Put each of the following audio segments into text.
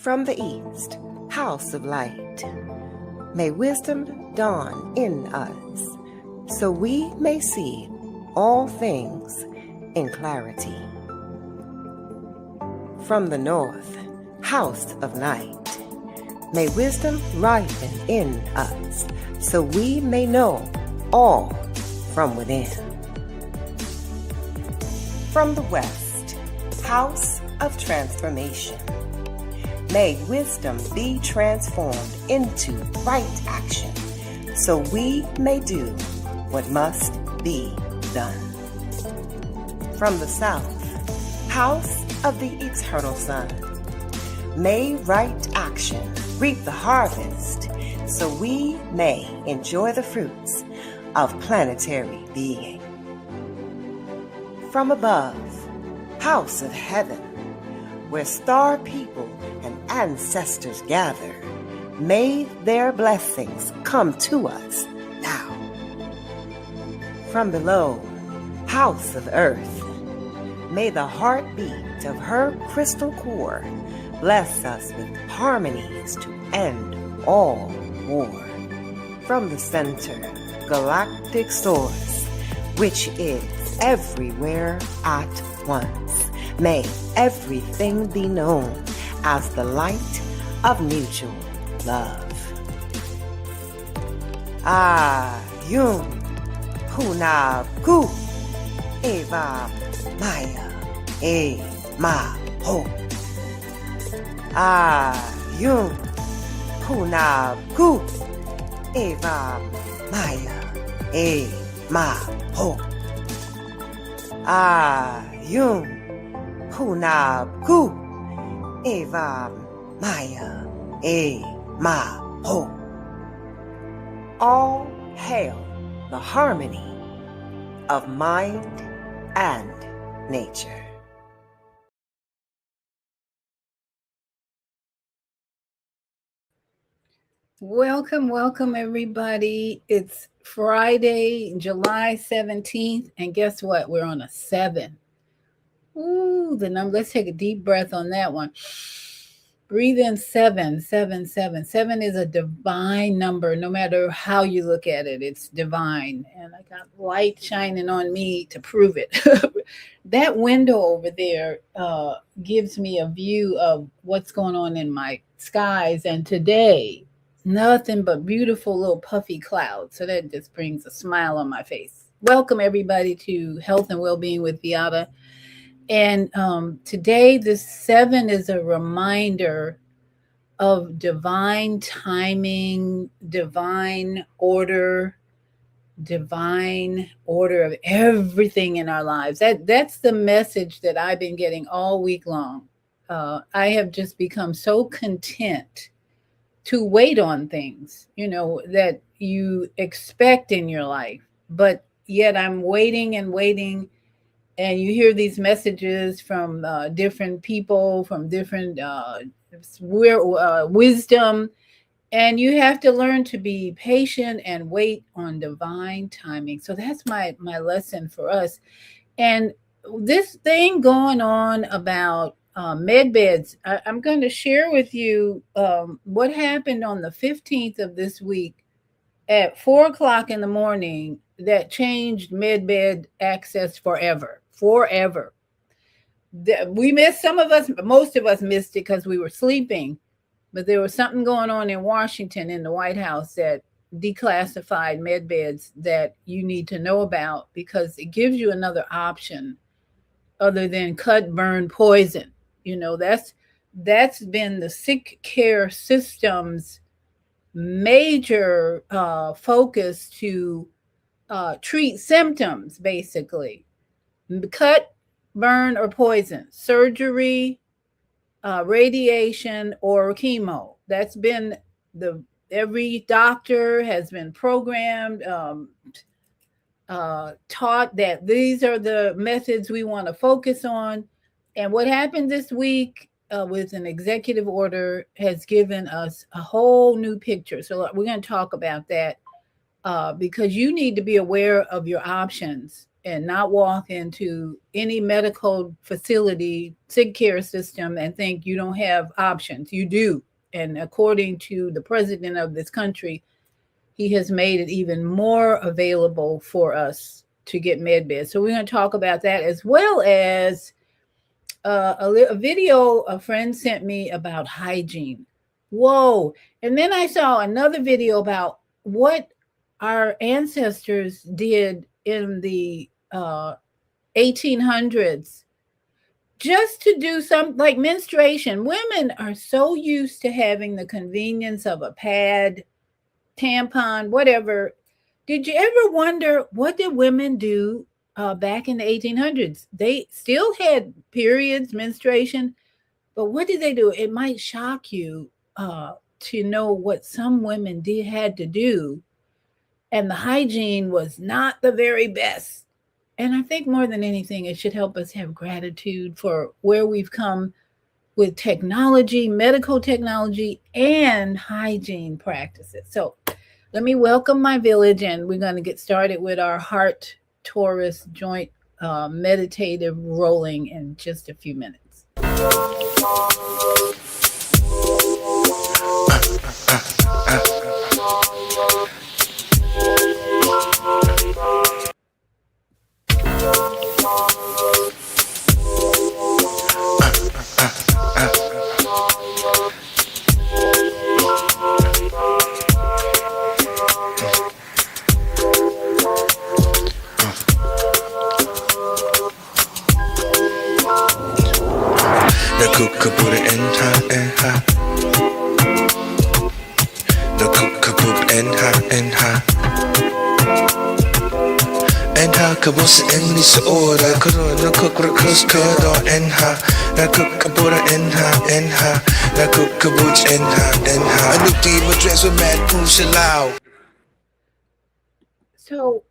From the east, house of light, may wisdom dawn in us, so we may see all things in clarity. From the north, house of night, may wisdom ripen in us, so we may know all from within. From the west, house of transformation, may wisdom be transformed into right action, so we may do what must be done. From the south, house of the eternal sun, may right action reap the harvest, so we may enjoy the fruits of planetary being. From above, house of heaven, where star people and ancestors gather, may their blessings come to us now. From below, house of earth, may the heartbeat of her crystal core bless us with harmonies to end all war. From the center, galactic source, which is everywhere at once, may everything be known as the light of mutual love. Ayum Hunab Gu Eva Maya E Ma Ho. Ayum Hunab Gu Eva Maya E Ma Ho. Ayum Hunab Gu Eva Maya E Ma Ho. All hail the harmony of mind and nature. Welcome, everybody. It's Friday, July 17th, and guess what? We're on a 7. Ooh, the number. Let's take a deep breath on that one. Breathe in 7, 7, 7. 7 is a divine number. No matter how you look at it, it's divine. And I got light shining on me to prove it. That window over there gives me a view of what's going on in my skies. And today, nothing but beautiful little puffy clouds. So that just brings a smile on my face. Welcome, everybody, to Health and Wellbeing with Viata. And today, the 7 is a reminder of divine timing, divine order of everything in our lives. That's the message that I've been getting all week long. I have just become so content to wait on things, that you expect in your life, but yet I'm waiting and waiting. And you hear these messages from different people, from different wisdom. And you have to learn to be patient and wait on divine timing. So that's my lesson for us. And this thing going on about MEDBEDs, I'm going to share with you what happened on the 15th of this week at 4 o'clock in the morning that changed MEDBED access forever. We missed, some of us, most of us missed it because we were sleeping, but there was something going on in Washington in the White House that declassified MEDBEDs that you need to know about, because it gives you another option other than cut, burn, poison. That's been the sick care system's major focus to treat symptoms, basically. Cut, burn, or poison, surgery, radiation, or chemo. That's been every doctor has been programmed, taught that these are the methods we want to focus on. And what happened this week with an executive order has given us a whole new picture. So we're going to talk about that because you need to be aware of your options and not walk into any medical facility, sick care system, and think you don't have options. You do. And according to the president of this country, he has made it even more available for us to get med beds. So we're going to talk about that, as well as a video a friend sent me about hygiene. Whoa. And then I saw another video about what our ancestors did in the 1800s just to do some, like menstruation. Women are so used to having the convenience of a pad, tampon, whatever. Did you ever wonder what did women do back in the 1800s? They still had periods, menstruation, but what did they do? It might shock you to know what some women did had to do, and the hygiene was not the very best. And I think more than anything, it should help us have gratitude for where we've come with technology, medical technology, and hygiene practices. So let me welcome my village, and we're going to get started with our heart Taurus joint meditative rolling in just a few minutes. So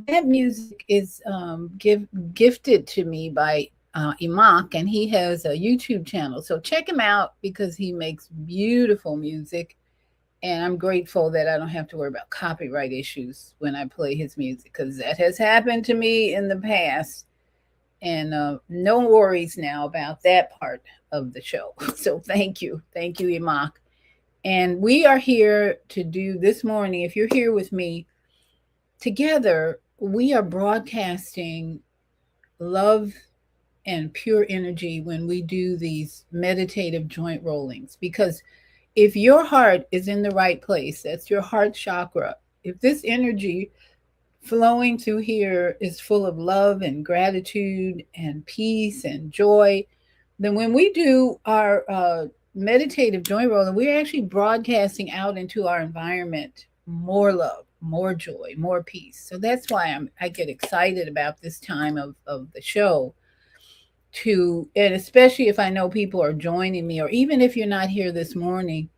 that music is gifted to me by Imak, and he has a YouTube channel. So check him out because he makes beautiful music. And I'm grateful that I don't have to worry about copyright issues when I play his music, because that has happened to me in the past. And no worries now about that part of the show. So thank you. Thank you, Imak. And we are here to do this morning, if you're here with me, together, we are broadcasting love and pure energy when we do these meditative joint rollings. Because if your heart is in the right place, that's your heart chakra, if this energy flowing through here is full of love and gratitude and peace and joy, then when we do our meditative joint rolling, we're actually broadcasting out into our environment more love, more joy, more peace. So that's why I get excited about this time of the show, and especially if I know people are joining me, or even if you're not here this morning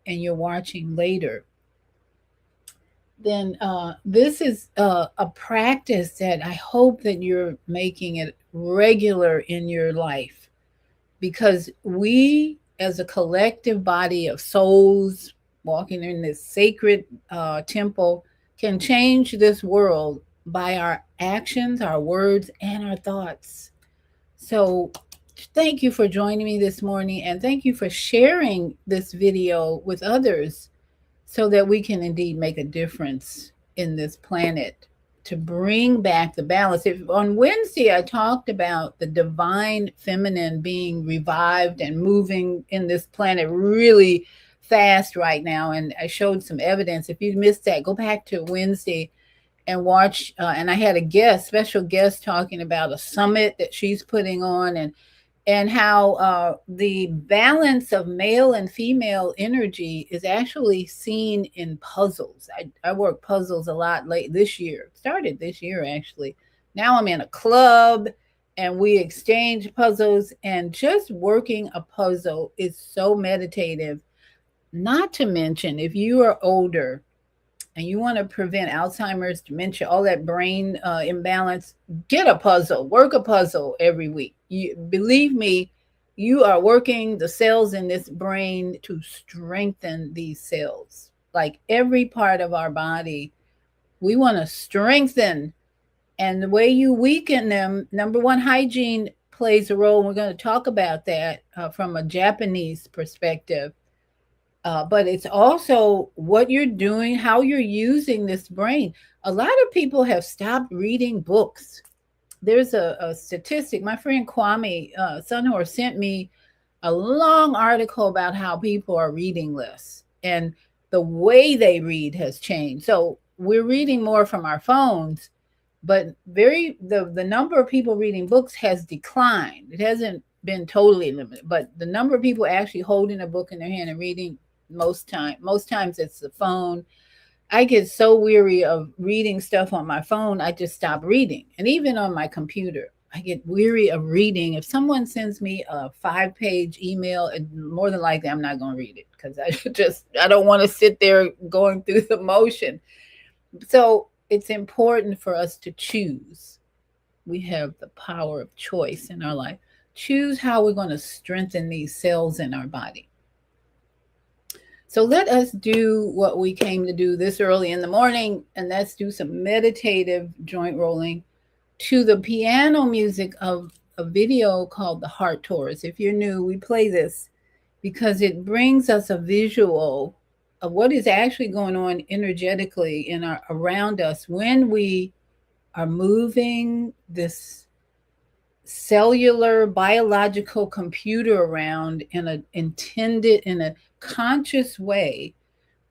and you're watching later, then this is a practice that I hope that you're making it regular in your life, because we as a collective body of souls walking in this sacred temple can change this world by our actions, our words, and our thoughts. So thank you for joining me this morning, and thank you for sharing this video with others so that we can indeed make a difference in this planet to bring back the balance. On Wednesday, I talked about the divine feminine being revived and moving in this planet really fast right now. And I showed some evidence. If you missed that, go back to Wednesday and watch. And I had a special guest talking about a summit that she's putting on, and how the balance of male and female energy is actually seen in puzzles. I work puzzles a lot started this year actually. Now I'm in a club and we exchange puzzles, and just working a puzzle is so meditative. Not to mention, if you are older and you want to prevent Alzheimer's, dementia, all that brain imbalance, get a puzzle, work a puzzle every week. Believe me, you are working the cells in this brain to strengthen these cells. Like every part of our body, we want to strengthen And the way you weaken them, number one, hygiene plays a role. We're going to talk about that from a Japanese perspective. But it's also what you're doing, how you're using this brain. A lot of people have stopped reading books. There's a statistic. My friend Kwame Sunhor sent me a long article about how people are reading less and the way they read has changed. So we're reading more from our phones, but the number of people reading books has declined. It hasn't been totally limited, but the number of people actually holding a book in their hand and reading, most times it's the phone. I get so weary of reading stuff on my phone, I just stop reading. And even on my computer, I get weary of reading. If someone sends me a 5-page email, more than likely I'm not going to read it because I don't want to sit there going through the motion. So it's important for us to choose. We have the power of choice in our life. Choose how we're going to strengthen these cells in our body. So let us do what we came to do this early in the morning, and let's do some meditative joint rolling to the piano music of a video called The Heart Taurus. If you're new, we play this because it brings us a visual of what is actually going on energetically around us when we are moving this cellular biological computer around in a conscious way.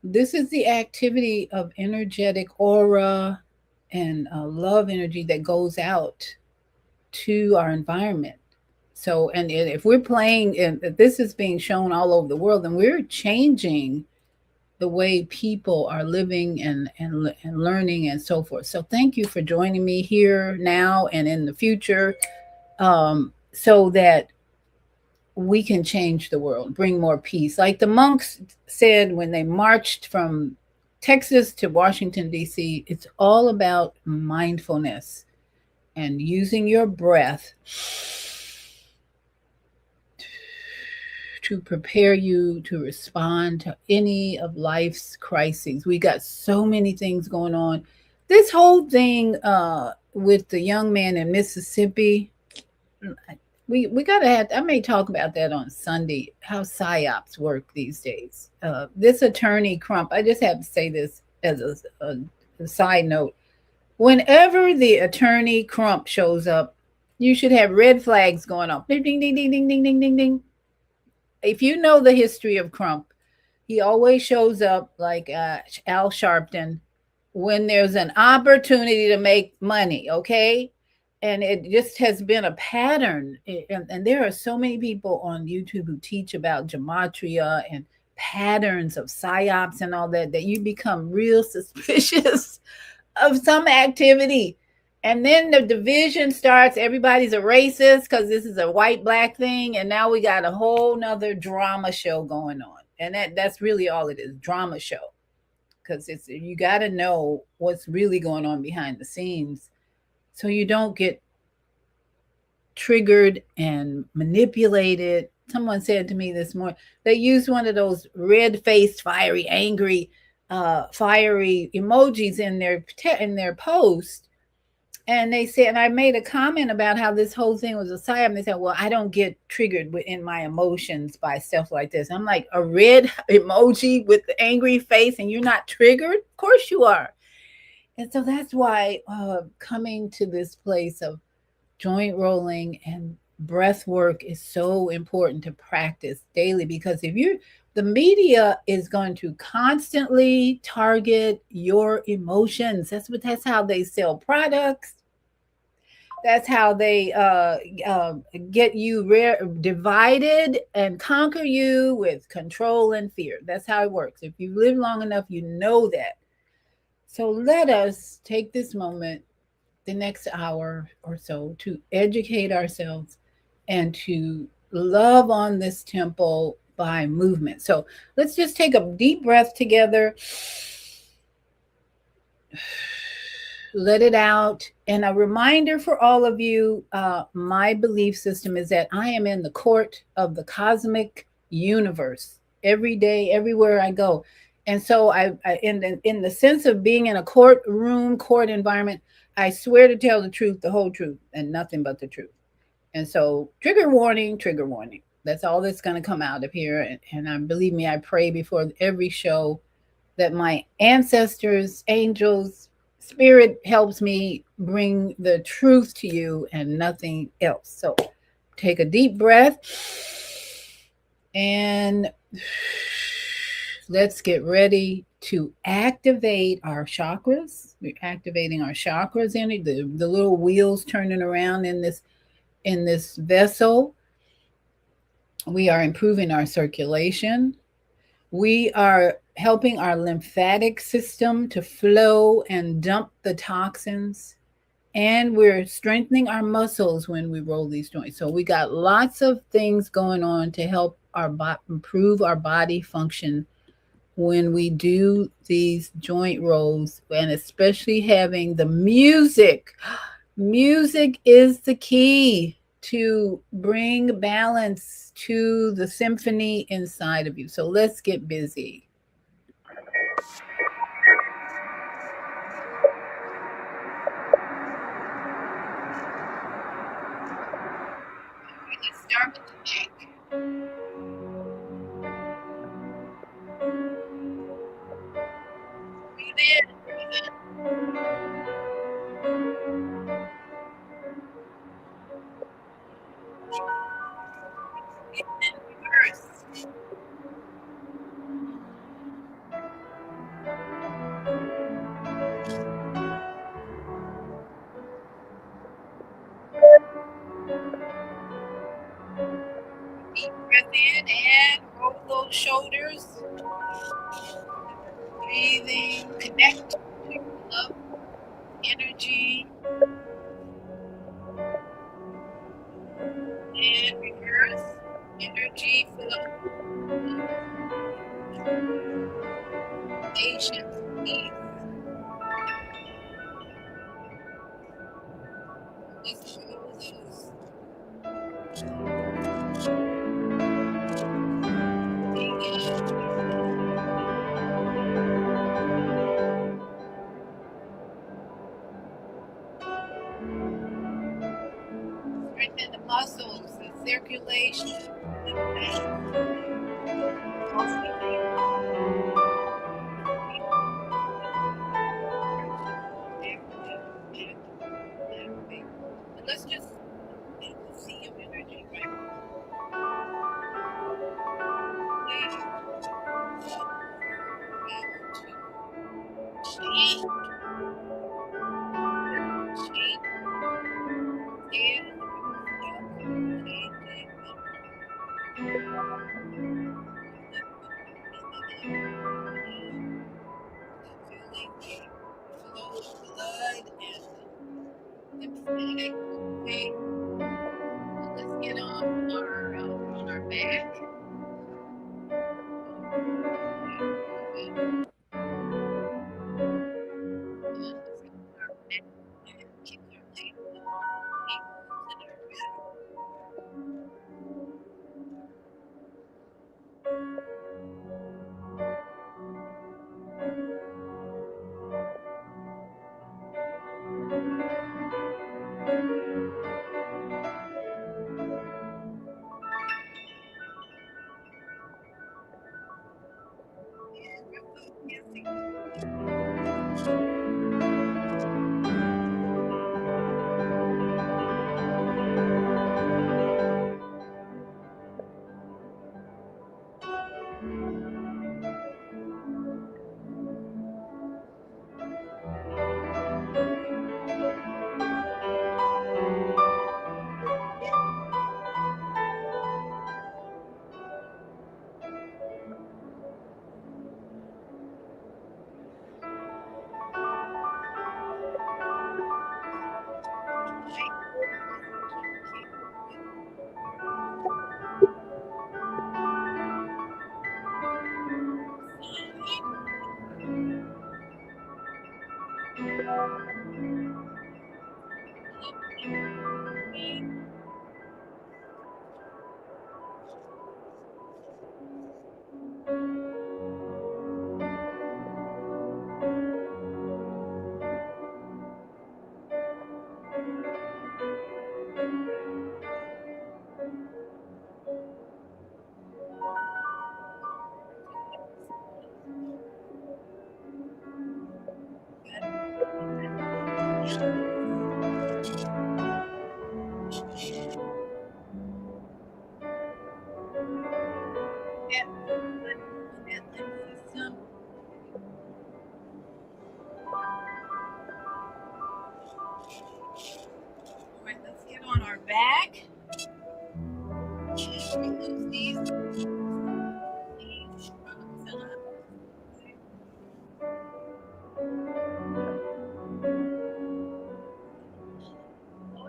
This is the activity of energetic aura and love energy that goes out to our environment. So, and if we're playing, and this is being shown all over the world, then we're changing the way people are living and learning and so forth. So thank you for joining me here now and in the future, so that we can change the world, bring more peace. Like the monks said when they marched from Texas to Washington, D.C., it's all about mindfulness and using your breath to prepare you to respond to any of life's crises. We got so many things going on. This whole thing with the young man in Mississippi, we gotta have. I may talk about that on Sunday. How psyops work these days. This attorney Crump. I just have to say this as a side note. Whenever the attorney Crump shows up, you should have red flags going off. Ding ding ding ding ding ding ding ding ding. If you know the history of Crump, he always shows up like Al Sharpton when there's an opportunity to make money. Okay. And it just has been a pattern. And there are so many people on YouTube who teach about gematria and patterns of psyops and all that you become real suspicious of some activity. And then the division starts. Everybody's a racist because this is a white-black thing. And now we got a whole nother drama show going on. And that's really all it is, drama show. Because you got to know what's really going on behind the scenes so you don't get triggered and manipulated. Someone said to me this morning, they used one of those red-faced, fiery, angry, fiery emojis in their post. And they said, and I made a comment about how this whole thing was a psyop. And they said, well, I don't get triggered in my emotions by stuff like this. I'm like, a red emoji with the angry face and you're not triggered? Of course you are. And so that's why coming to this place of joint rolling and breath work is so important to practice daily, because the media is going to constantly target your emotions. That's how they sell products. That's how they get you divided and conquer you with control and fear. That's how it works. If you live long enough, you know that. So let us take this moment, the next hour or so, to educate ourselves and to love on this temple by movement. So let's just take a deep breath together. Let it out. And a reminder for all of you, my belief system is that I am in the court of the cosmic universe every day, everywhere I go. And so in the sense of being in a courtroom, court environment, I swear to tell the truth, the whole truth, and nothing but the truth. And so, trigger warning, trigger warning. That's all that's going to come out of here. And believe me, I pray before every show that my ancestors, angels, spirit helps me bring the truth to you and nothing else. So, take a deep breath and let's get ready to activate our chakras. We're activating our chakras in it, the little wheels turning around in this vessel. We are improving our circulation. We are helping our lymphatic system to flow and dump the toxins. And we're strengthening our muscles when we roll these joints. So we got lots of things going on to help improve our body function when we do these joint rolls, and especially having the music. Music is the key to bring balance to the symphony inside of you. So let's get busy. Let's start with the neck. Breathe in, breathe in. Breathe in, reverse. Deep breath in and roll those shoulders. Breathing, connect to your love, energy, and reverse energy full of patience, peace. Let's roll those. Strengthen the muscles, the circulation, the veins. And let's just see your energy right away. Let's get on our back. Keep our legs and our back.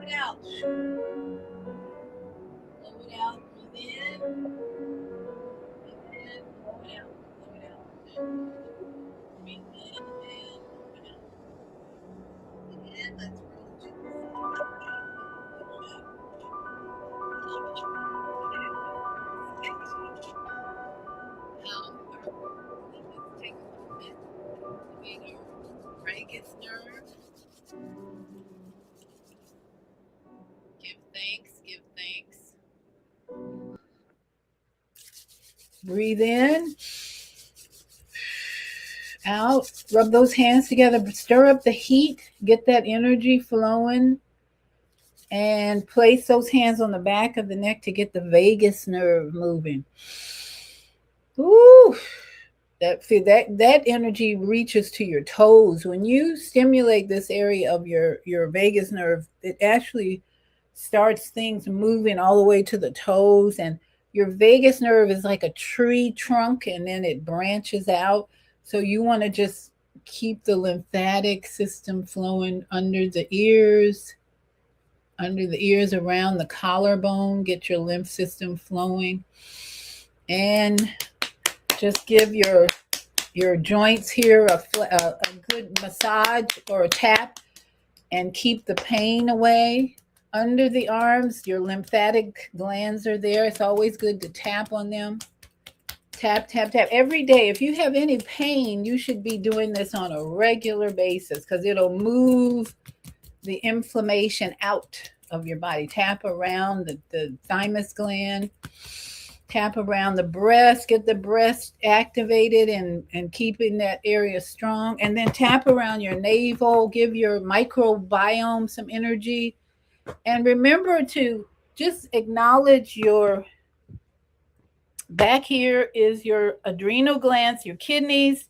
it out. Blow it out. Breathe in. Breathe in. Blow it out. Blow it out. Breathe in and blow it out. And let's roll to the let's take a moment to make our vagus nerve. Give thanks, give thanks. Breathe in, out, rub those hands together, stir up the heat, get that energy flowing, and place those hands on the back of the neck to get the vagus nerve moving. Ooh, that energy reaches to your toes. When you stimulate this area of your vagus nerve, it actually starts things moving all the way to the toes. And your vagus nerve is like a tree trunk, and then it branches out. So you want to just keep the lymphatic system flowing under the ears, around the collarbone. Get your lymph system flowing, and just give your joints here a good massage or a tap, and keep the pain away. Under the arms, your lymphatic glands are there. It's always good to tap on them. Tap, tap, tap every day. If you have any pain, you should be doing this on a regular basis, because it'll move the inflammation out of your body. Tap around the thymus gland. Tap around the breast, get the breast activated and keeping that area strong. And then tap around your navel, give your microbiome some energy. And remember to just acknowledge your back here is your adrenal glands, your kidneys.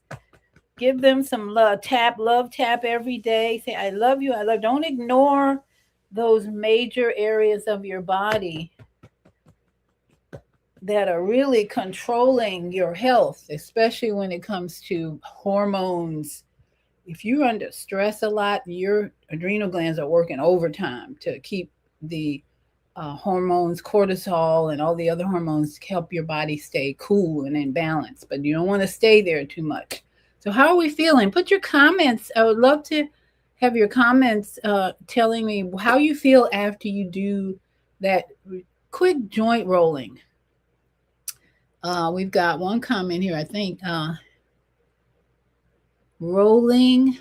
Give them some love tap every day. Say, I love you, I love. Don't ignore those major areas of your body that are really controlling your health, especially when it comes to hormones. If you're under stress a lot, your adrenal glands are working overtime to keep the hormones, cortisol, and all the other hormones to help your body stay cool and in balance. But you don't want to stay there too much. So how are we feeling? Put your comments. I would love to have your comments telling me how you feel after you do that quick joint rolling. We've got one comment here, I think. Rolling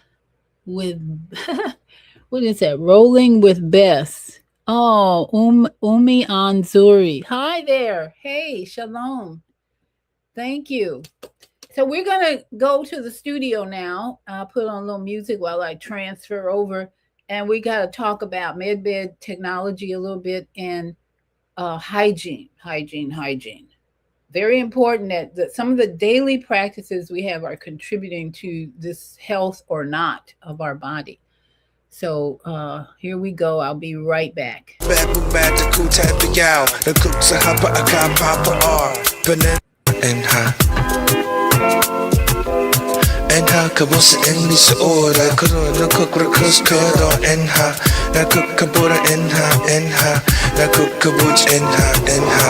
with, what is that? Rolling with Bess. Oh, Umi Anzuri. Hi there. Hey, shalom. Thank you. So we're going to go to the studio now. I'll put on a little music while I transfer over. And we got to talk about MedBed technology a little bit and hygiene. Very important that some of the daily practices we have are contributing to this health or not of our body. So here we go. I'll be right back. Enha kabos enni soora korona kokrakos koro enha na kukabora enha na kukabuch enha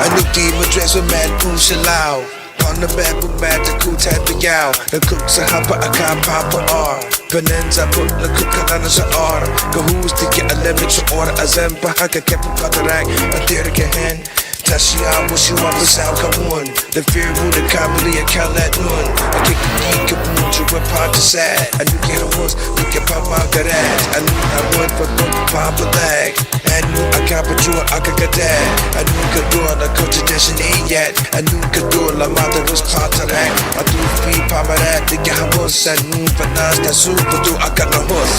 anuki madress with mad pushalao on the back with mad the cool type of gal the cook sahapa akam papa or Penenza put the cookana sa order who's to get a lemon to order azempa haka kept patarak a dirke hen Tashiya wish you up the sound come on the fear who the comedy a calat noon I kick the kaboom to a part to sad I knew get a horse look at papa garage I knew I would for papa leg I knew I can't put you I could get that I knew could do the coach edition yet I knew could do la mother was part of that I do feed papa that the gabos and knew for nas that super do I got no horse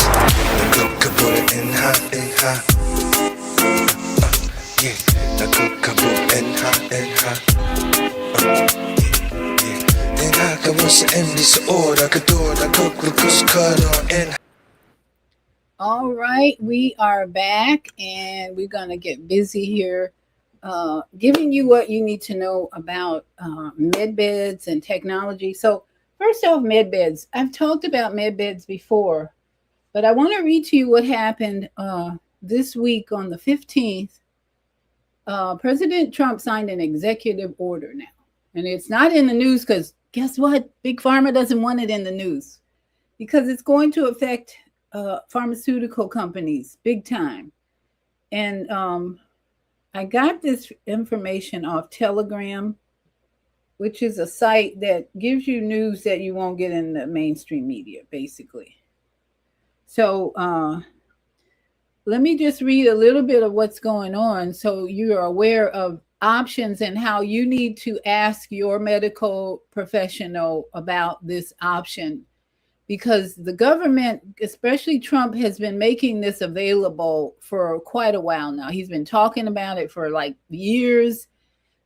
the cook could put it in her yeah the cook could put in her in her could was in this order could do the cook was cut in. All right, we are back and we're going to get busy here giving you what you need to know about MedBeds and technology. So first off, MedBeds. I've talked about MedBeds before, but I want to read to you what happened this week on the 15th, President Trump signed an executive order now. And it's not in the news because guess what? Big Pharma doesn't want it in the news because it's going to affect pharmaceutical companies big time. And I got this information off Telegram, which is a site that gives you news that you won't get in the mainstream media, basically. So let me just read a little bit of what's going on so you are aware of options and how you need to ask your medical professional about this option. Because the government, especially Trump, has been making this available for quite a while now. He's been talking about it for like years,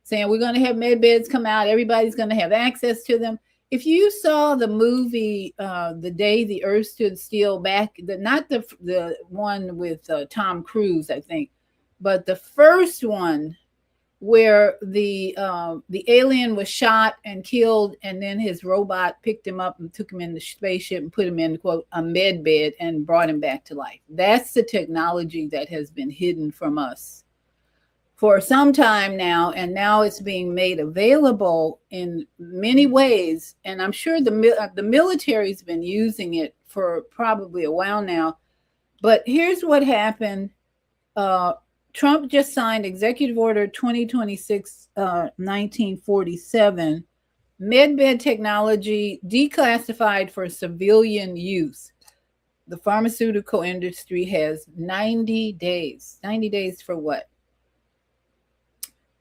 saying we're going to have med beds come out. Everybody's going to have access to them. If you saw the movie The Day the Earth Stood Still, not the one with Tom Cruise, I think, but the first one where the alien was shot and killed, and then his robot picked him up and took him in the spaceship and put him in, quote, a med bed and brought him back to life. That's the technology that has been hidden from us for some time now, and now it's being made available in many ways. And I'm sure the military's been using it for probably a while now. But here's what happened. Trump just signed Executive Order 2026-1947, MedBed technology declassified for civilian use. The pharmaceutical industry has 90 days. 90 days for what?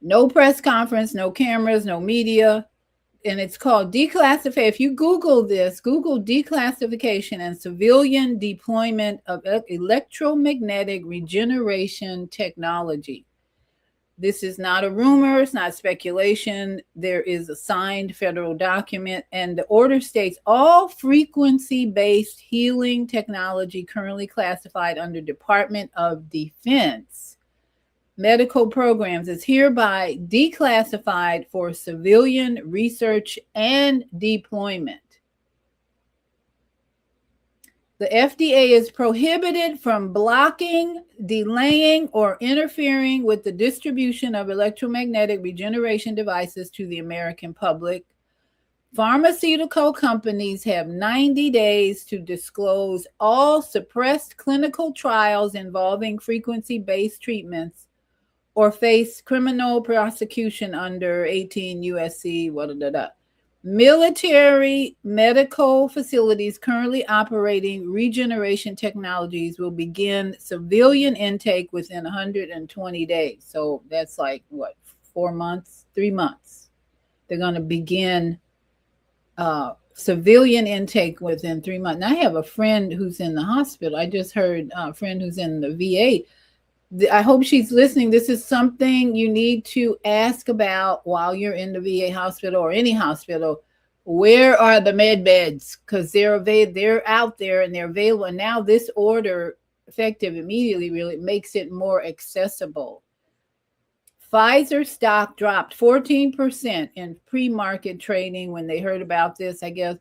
No press conference, no cameras, no media. And it's called declassified. If you Google this, Google declassification and civilian deployment of electromagnetic regeneration technology. This is not a rumor. It's not speculation. There is a signed federal document, and the order states all frequency-based healing technology currently classified under Department of Defense medical programs is hereby declassified for civilian research and deployment. The FDA is prohibited from blocking, delaying, or interfering with the distribution of electromagnetic regeneration devices to the American public. Pharmaceutical companies have 90 days to disclose all suppressed clinical trials involving frequency-based treatments or face criminal prosecution under 18 U.S.C. Military medical facilities currently operating regeneration technologies will begin civilian intake within 120 days. So that's like, what, 4 months, 3 months. They're going to begin civilian intake within 3 months. And I have a friend who's in the hospital. I just heard a friend who's in the VA. I hope she's listening. This is something you need to ask about while you're in the VA hospital or any hospital. Where are the med beds? Because they're out there and they're available. And now this order, effective immediately, really makes it more accessible. Pfizer stock dropped 14% in pre-market trading when they heard about this. I guess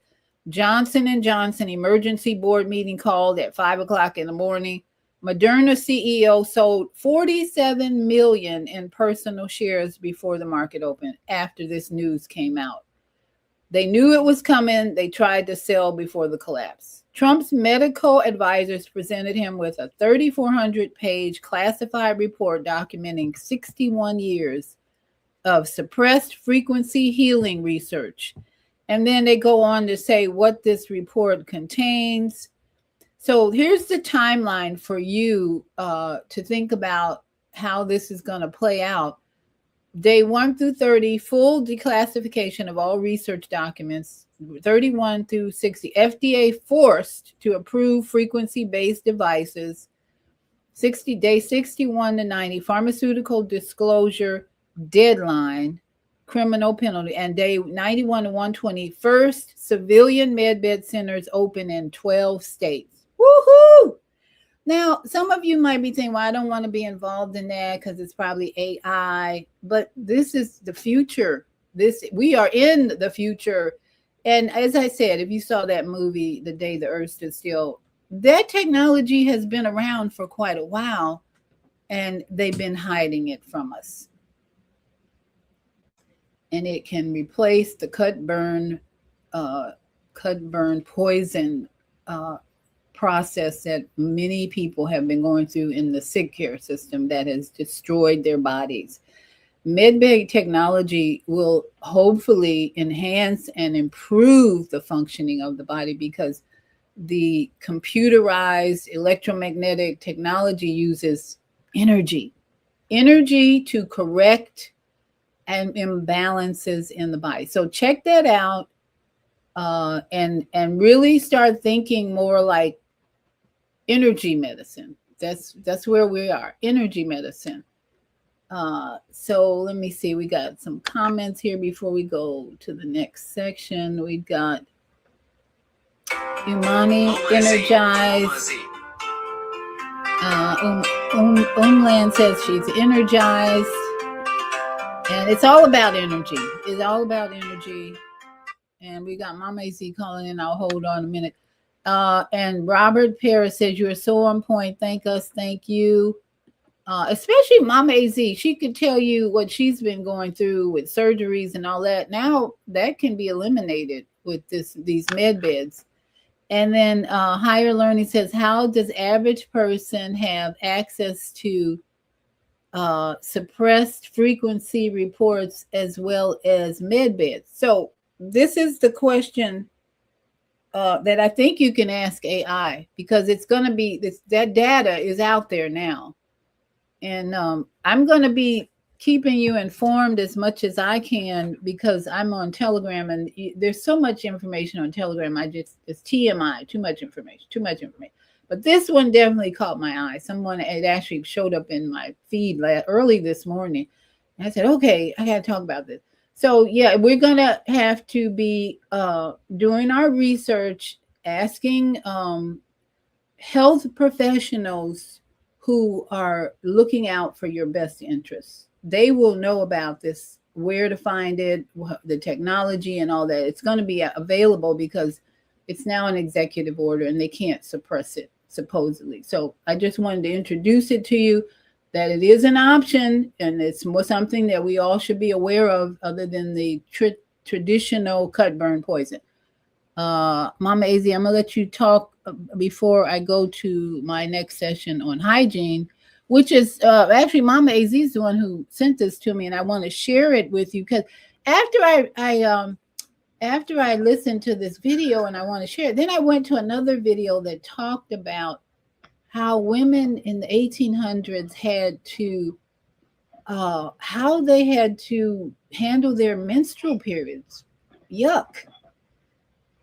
Johnson & Johnson emergency board meeting called at 5 o'clock in the morning. Moderna CEO sold 47 million in personal shares before the market opened after this news came out. They knew it was coming. They tried to sell before the collapse. Trump's medical advisors presented him with a 3,400-page classified report documenting 61 years of suppressed frequency healing research. And then they go on to say what this report contains. So here's the timeline for you to think about how this is going to play out. Day 1 through 30, full declassification of all research documents. 31 through 60, FDA forced to approve frequency-based devices. Day 61 to 90, pharmaceutical disclosure deadline, criminal penalty. And day 91 to 120, first civilian medbed centers open in 12 states. Woohoo! Now, some of you might be thinking, well, I don't want to be involved in that because it's probably AI, but this is the future. We are in the future. And as I said, if you saw that movie, The Day the Earth Stood Still, that technology has been around for quite a while, and they've been hiding it from us. And it can replace the cut burn poison process that many people have been going through in the sick care system that has destroyed their bodies. MEDBED technology will hopefully enhance and improve the functioning of the body, because the computerized electromagnetic technology uses energy to correct and imbalances in the body. So check that out, and really start thinking more like energy medicine. That's where we are, energy medicine. So let me see. We got some comments here before we go to the next section. We got Umani, energized. Umland says she's energized. And it's all about energy. It's all about energy. And we got Mama AC calling in. I'll hold on a minute. And Robert Paris says, you're so on point. Thank us. Thank you. Especially Mama AZ. She could tell you what she's been going through with surgeries and all that. Now that can be eliminated with these med beds. And then Higher Learning says, how does average person have access to suppressed frequency reports as well as med beds? So this is the question that I think you can ask AI, because it's going to be that data is out there now. And I'm going to be keeping you informed as much as I can, because I'm on Telegram, and there's so much information on Telegram. It's TMI, too much information. But this one definitely caught my eye. It actually showed up in my feed early this morning. And I said, okay, I got to talk about this. So yeah, we're going to have to be doing our research, asking health professionals who are looking out for your best interests. They will know about this, where to find it, the technology and all that. It's going to be available because it's now an executive order and they can't suppress it, supposedly. So I just wanted to introduce it to you, that it is an option, and it's more something that we all should be aware of, other than the traditional cut burn poison. Mama AZ, I'm gonna let you talk before I go to my next session on hygiene, which is actually Mama AZ is the one who sent this to me, and I want to share it with you, because after I listened to this video and I want to share it, then I went to another video that talked about how women in the 1800s had to how they had to handle their menstrual periods. Yuck.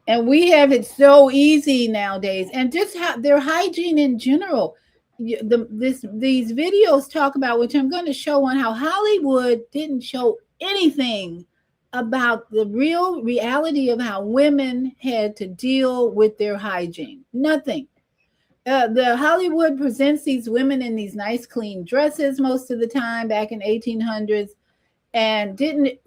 And we have it so easy nowadays, and just how their hygiene in general. These videos talk about, which I'm going to show, on how Hollywood didn't show anything about the real reality of how women had to deal with their hygiene. Nothing. The Hollywood presents these women in these nice clean dresses most of the time back in 1800s, and didn't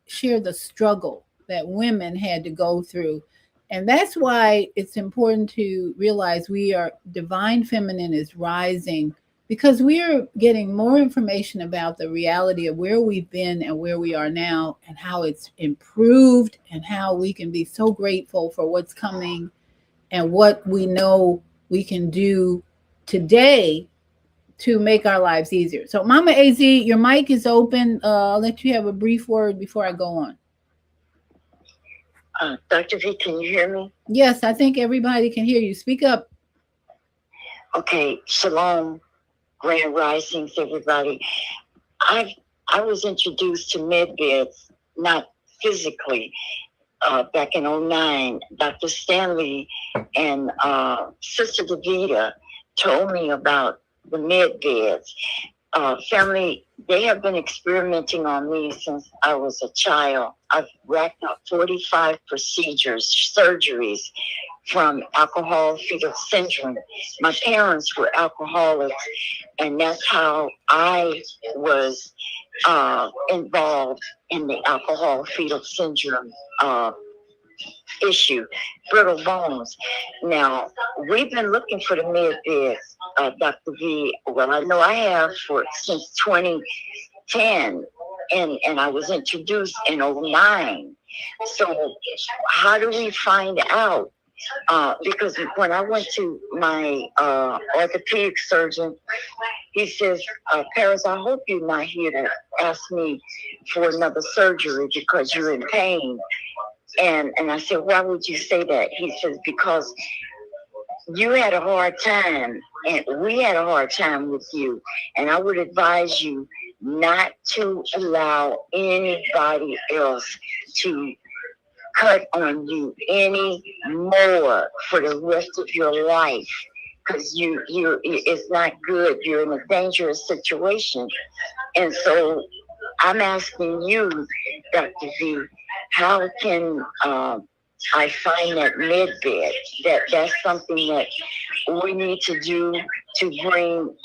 share the struggle that women had to go through. And that's why it's important to realize divine feminine is rising, because we are getting more information about the reality of where we've been and where we are now, and how it's improved, and how we can be so grateful for what's coming and what we know we can do today to make our lives easier. So Mama AZ, your mic is open. I'll let you have a brief word before I go on. Dr. V, can you hear me? Yes, I think everybody can hear you. Speak up. Okay, shalom, grand risings, everybody. I was introduced to MEDBEDs, not physically, back in 2009. Dr. Stanley and Sister Davida told me about the MEDBEDs. Family, they have been experimenting on me since I was a child. I've racked up 45 surgeries from alcohol fetal syndrome. My parents were alcoholics, and that's how I was involved in the alcohol fetal syndrome issue, brittle bones. Now, we've been looking for the MEDBEDs, Dr. V. Well, I know I have since 2010, and I was introduced in '09. So how do we find out? Because when I went to my orthopedic surgeon, he says, Paris, I hope you're not here to ask me for another surgery because you're in pain. And I said, why would you say that? He says, because you had a hard time and we had a hard time with you. And I would advise you not to allow anybody else to cut on you any more for the rest of your life, because it's not good. You're in a dangerous situation. And so I'm asking you, Dr. V, how can I find that MEDBED? That's something that we need to do to bring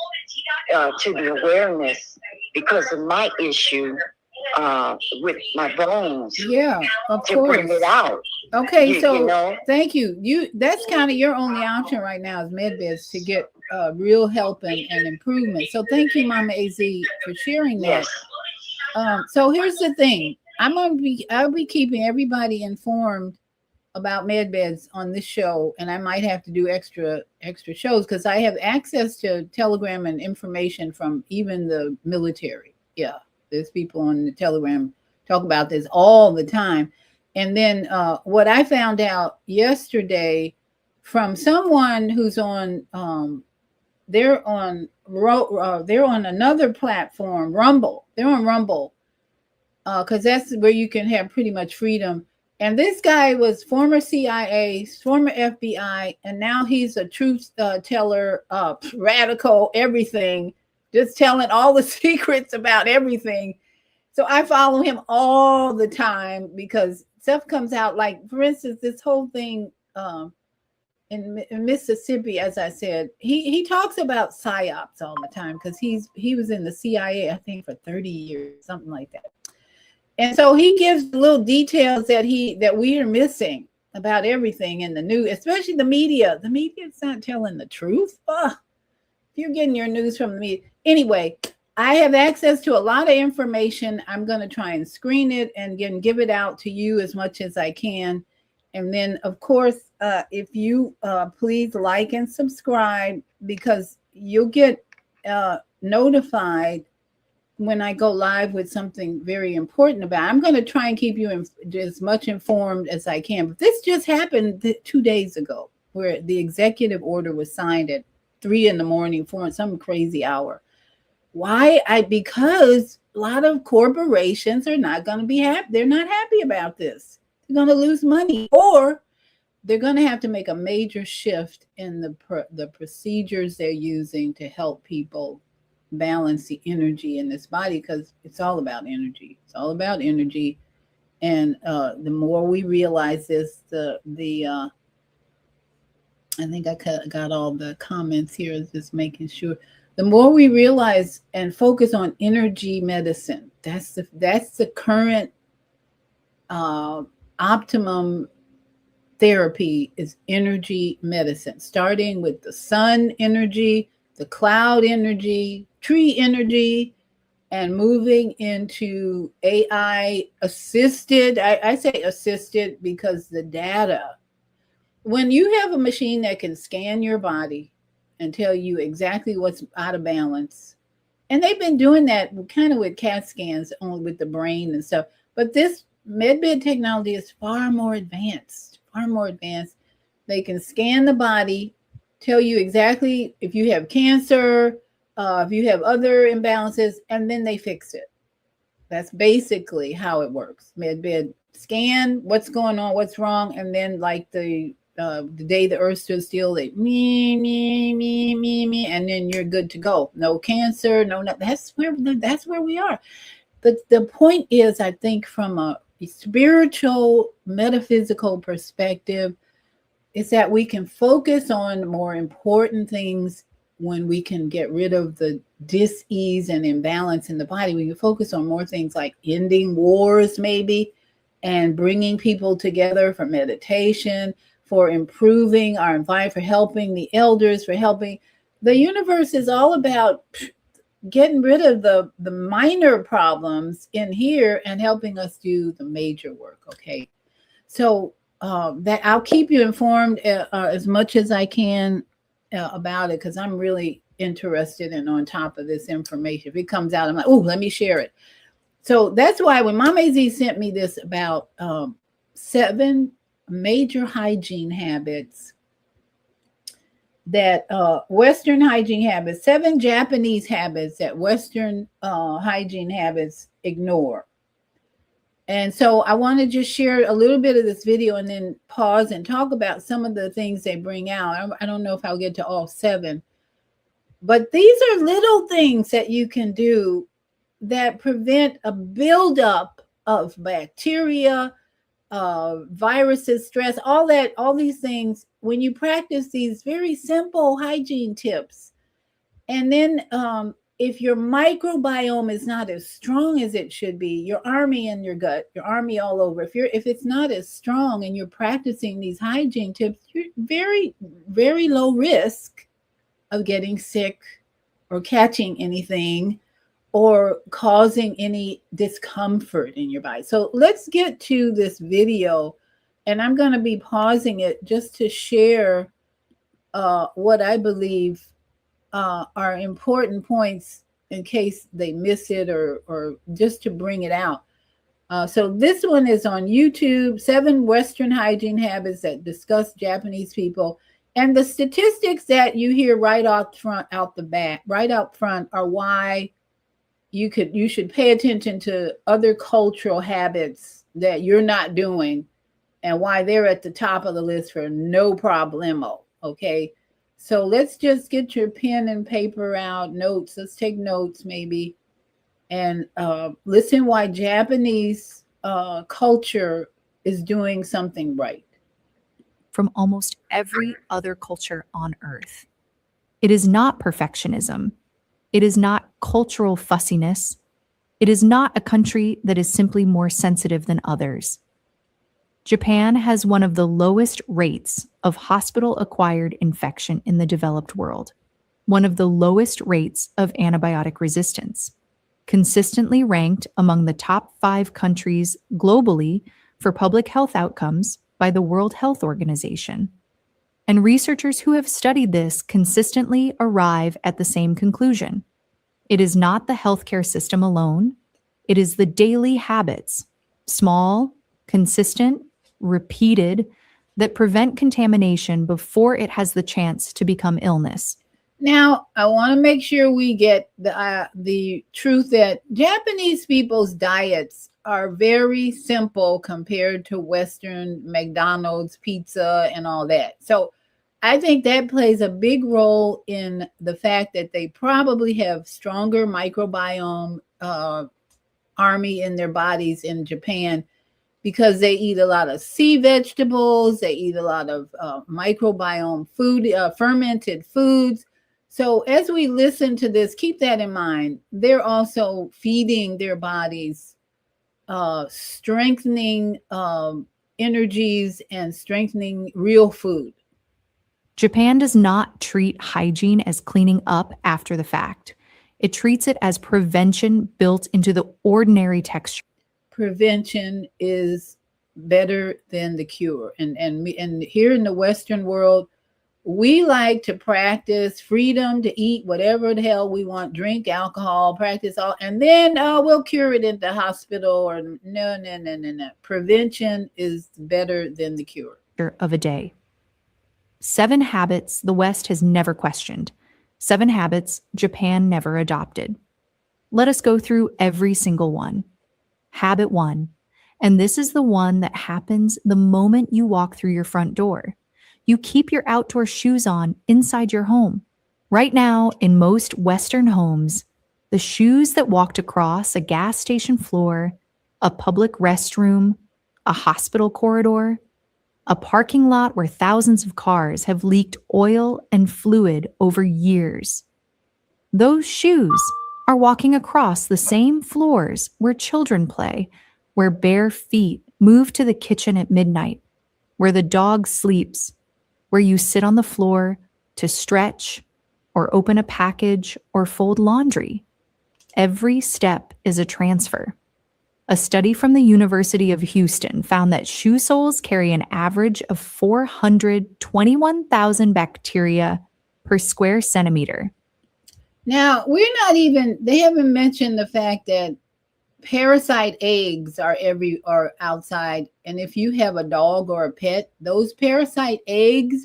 to the awareness because of my issue with my bones. Yeah, of to course. bring it out. Okay, so you know? thank you. That's kind of your only option right now is MEDBEDs to get real help and improvement. So thank you, Mama AZ, for sharing that. Yes. So here's the thing. I'll be keeping everybody informed about MEDBEDs on this show, and I might have to do extra shows because I have access to Telegram and information from even the military. Yeah, there's people on the Telegram talk about this all the time. And then what I found out yesterday from someone who's on they're on another platform, Rumble. They're on Rumble because that's where you can have pretty much freedom. And this guy was former CIA, former FBI, and now he's a truth teller, radical, everything, just telling all the secrets about everything. So I follow him all the time because stuff comes out. Like, for instance, this whole thing in Mississippi, as I said, he talks about psyops all the time because he was in the CIA, I think, for 30 years, something like that. And so he gives little details that we are missing about everything in the news, especially the media. The media is not telling the truth. If you're getting your news from the media. Anyway, I have access to a lot of information. I'm going to try and screen it and give it out to you as much as I can. And then, of course, if you please like and subscribe, because you'll get notified when I go live with something very important about it. I'm going to try and keep you as much informed as I can. But this just happened 2 days ago, where the executive order was signed at 3 a.m, for some crazy hour. Why? Because a lot of corporations are not going to be happy. They're not happy about this. They're going to lose money, or they're going to have to make a major shift in the procedures they're using to help people balance the energy in this body, because it's all about energy. It's all about energy. And the more we realize this, I think I got all the comments here, just making sure. The more we realize and focus on energy medicine, that's the current optimum therapy is energy medicine, starting with the sun energy, the cloud energy, tree energy, and moving into AI assisted. I say assisted because the data, when you have a machine that can scan your body and tell you exactly what's out of balance, and they've been doing that kind of with CAT scans, only with the brain and stuff. But this MEDBED technology is far more advanced, They can scan the body, tell you exactly if you have cancer, if you have other imbalances, and then they fix it. That's basically how it works. MEDBED scan what's going on, what's wrong, and then like the day the earth stood still, they me, and then you're good to go. No cancer, no. That's where we are. But the point is, I think from a spiritual, metaphysical perspective, is that we can focus on more important things when we can get rid of the dis-ease and imbalance in the body. We can focus on more things like ending wars, maybe, and bringing people together for meditation, for improving our environment, for helping the elders, for helping. The universe is all about getting rid of the minor problems in here and helping us do the major work. Okay, so that I'll keep you informed as much as I can about it, because I'm really interested and on top of this information. If it comes out, I'm like, oh, let me share it. So that's why when Mom AZ sent me this about 7 major hygiene habits that Western hygiene habits, 7 Japanese habits that Western hygiene habits ignore. And so I want to just share a little bit of this video and then pause and talk about some of the things they bring out. I don't know if I'll get to all 7, but these are little things that you can do that prevent a buildup of bacteria, viruses, stress, all these things when you practice these very simple hygiene tips. And then if your microbiome is not as strong as it should be, your army in your gut, your army all over, if it's not as strong and you're practicing these hygiene tips, you're very, very low risk of getting sick or catching anything or causing any discomfort in your body. So let's get to this video, and I'm going to be pausing it just to share what I believe are important points in case they miss it or just to bring it out. So this one is on YouTube, 7 Western hygiene habits that discuss Japanese people. And the statistics that you hear right out front are why you should pay attention to other cultural habits that you're not doing and why they're at the top of the list for no problemo. Okay. So let's just get your pen and paper out, notes. Let's take notes maybe, and listen why Japanese culture is doing something right. From almost every other culture on earth. It is not perfectionism. It is not cultural fussiness. It is not a country that is simply more sensitive than others. Japan has one of the lowest rates of hospital-acquired infection in the developed world, one of the lowest rates of antibiotic resistance, consistently ranked among the top 5 countries globally for public health outcomes by the World Health Organization. And researchers who have studied this consistently arrive at the same conclusion. It is not the healthcare system alone. It is the daily habits, small, consistent, repeated, that prevent contamination before it has the chance to become illness. Now, I want to make sure we get the truth that Japanese people's diets are very simple compared to Western McDonald's, pizza, and all that. So I think that plays a big role in the fact that they probably have stronger microbiome army in their bodies in Japan, because they eat a lot of sea vegetables, they eat a lot of microbiome food, fermented foods. So as we listen to this, keep that in mind. They're also feeding their bodies, strengthening energies and strengthening real food. Japan does not treat hygiene as cleaning up after the fact. It treats it as prevention built into the ordinary texture. Prevention is better than the cure. And here in the Western world, we like to practice freedom to eat whatever the hell we want, drink alcohol, practice all, and then we'll cure it at the hospital. Or no. Prevention is better than the cure. Of a day. 7 habits the West has never questioned. 7 habits Japan never adopted. Let us go through every single one. Habit 1, and this is the one that happens the moment you walk through your front door. You keep your outdoor shoes on inside your home. Right now, in most Western homes, the shoes that walked across a gas station floor, a public restroom, a hospital corridor, a parking lot where thousands of cars have leaked oil and fluid over years. Those shoes are walking across the same floors where children play, where bare feet Move to the kitchen at midnight, where the dog sleeps, where you sit on the floor to stretch or open a package or fold laundry. Every step is a transfer. A study from the University of Houston found that shoe soles carry an average of 421,000 bacteria per square centimeter. Now, they haven't mentioned the fact that parasite eggs are outside. And if you have a dog or a pet, those parasite eggs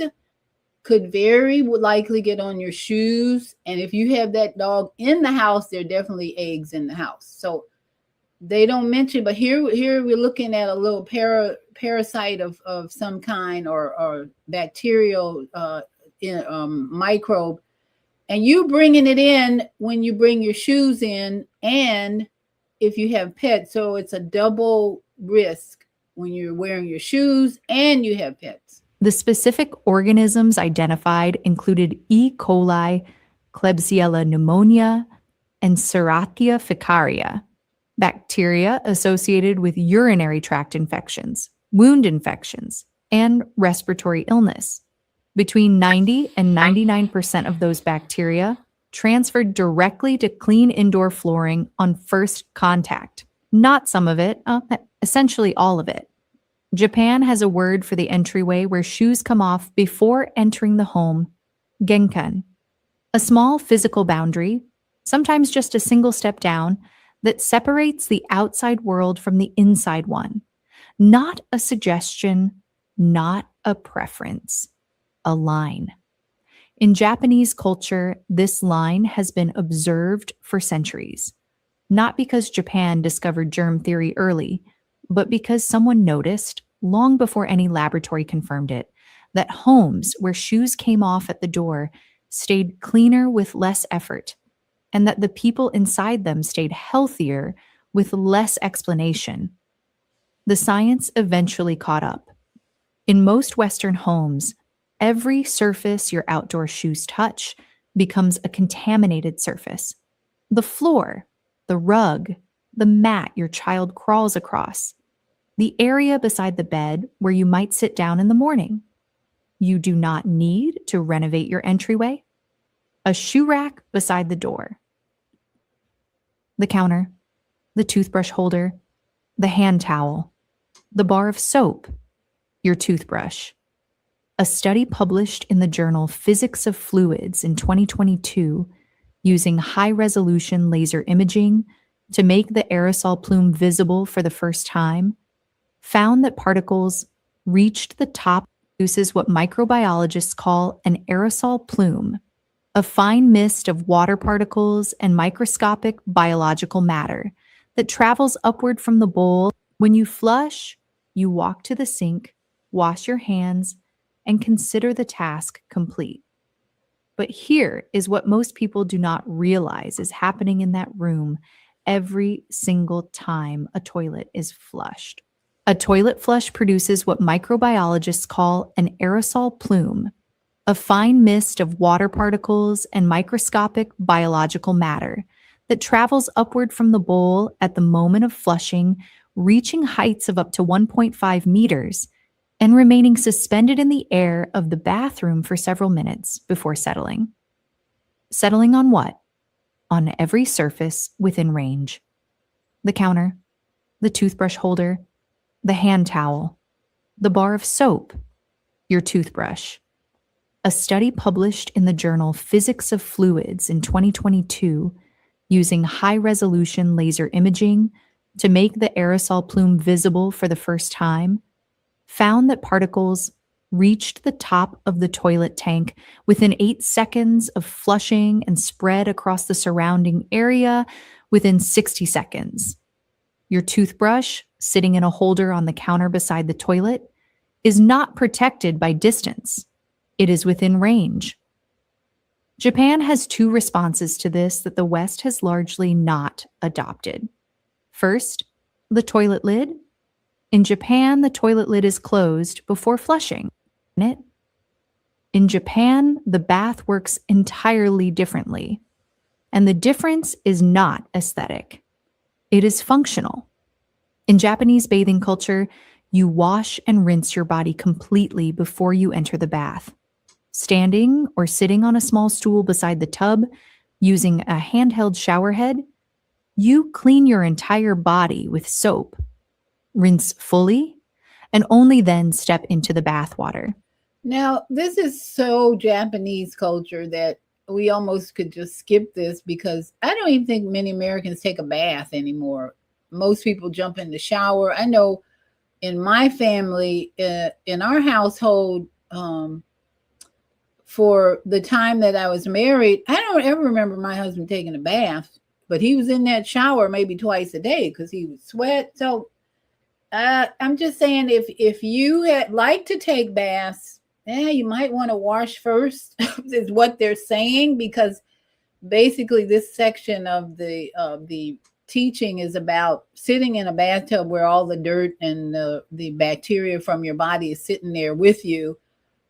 could very likely get on your shoes. And if you have that dog in the house, there are definitely eggs in the house. So they don't mention, but here we're looking at a little parasite of some kind or bacterial microbe, and you bringing it in when you bring your shoes in, and if you have pets. So it's a double risk when you're wearing your shoes and you have pets. The specific organisms identified included E. coli, Klebsiella pneumonia, and Serratia ficaria, bacteria associated with urinary tract infections, wound infections, and respiratory illness. Between 90 and 99% of those bacteria transferred directly to clean indoor flooring on first contact. Not some of it, essentially all of it. Japan has a word for the entryway where shoes come off before entering the home, genkan. A small physical boundary, sometimes just a single step down, that separates the outside world from the inside one. Not a suggestion, not a preference, a line. In Japanese culture, this line has been observed for centuries, not because Japan discovered germ theory early, but because someone noticed, long before any laboratory confirmed it, that homes where shoes came off at the door stayed cleaner with less effort, and that the people inside them stayed healthier with less explanation. The science eventually caught up. In most Western homes, every surface your outdoor shoes touch becomes a contaminated surface. The floor, the rug, the mat your child crawls across, the area beside the bed where you might sit down in the morning. You do not need to renovate your entryway. A shoe rack beside the door. The counter, the toothbrush holder, the hand towel, the bar of soap, your toothbrush. A study published in the journal Physics of Fluids in 2022, using high-resolution laser imaging to make the aerosol plume visible for the first time, found that particles reached the top, produces what microbiologists call an aerosol plume, a fine mist of water particles and microscopic biological matter that travels upward from the bowl. When you flush, you walk to the sink, wash your hands, and consider the task complete. But here is what most people do not realize is happening in that room every single time a toilet is flushed. A toilet flush produces what microbiologists call an aerosol plume, a fine mist of water particles and microscopic biological matter that travels upward from the bowl at the moment of flushing, reaching heights of up to 1.5 meters and remaining suspended in the air of the bathroom for several minutes before settling. Settling on what? On every surface within range. The counter, the toothbrush holder, the hand towel, the bar of soap, your toothbrush. A study published in the journal Physics of Fluids in 2022, using high-resolution laser imaging to make the aerosol plume visible for the first time, found that particles reached the top of the toilet tank within 8 seconds of flushing and spread across the surrounding area within 60 seconds. Your toothbrush, sitting in a holder on the counter beside the toilet, is not protected by distance. It is within range. Japan has 2 responses to this that the West has largely not adopted. First, the toilet lid. In Japan, the toilet lid is closed before flushing. In Japan, the bath works entirely differently. And the difference is not aesthetic. It is functional. In Japanese bathing culture, you wash and rinse your body completely before you enter the bath. Standing or sitting on a small stool beside the tub, using a handheld shower head, you clean your entire body with soap, rinse fully, and only then step into the bath water. Now, this is so Japanese culture that we almost could just skip this because I don't even think many Americans take a bath anymore. Most people jump in the shower. I know in my family, in our household, for the time that I was married, I don't ever remember my husband taking a bath, but he was in that shower maybe twice a day because he would sweat. So I'm just saying, if you had like to take baths, you might want to wash first, is what they're saying, because basically this section of the teaching is about sitting in a bathtub where all the dirt and the bacteria from your body is sitting there with you,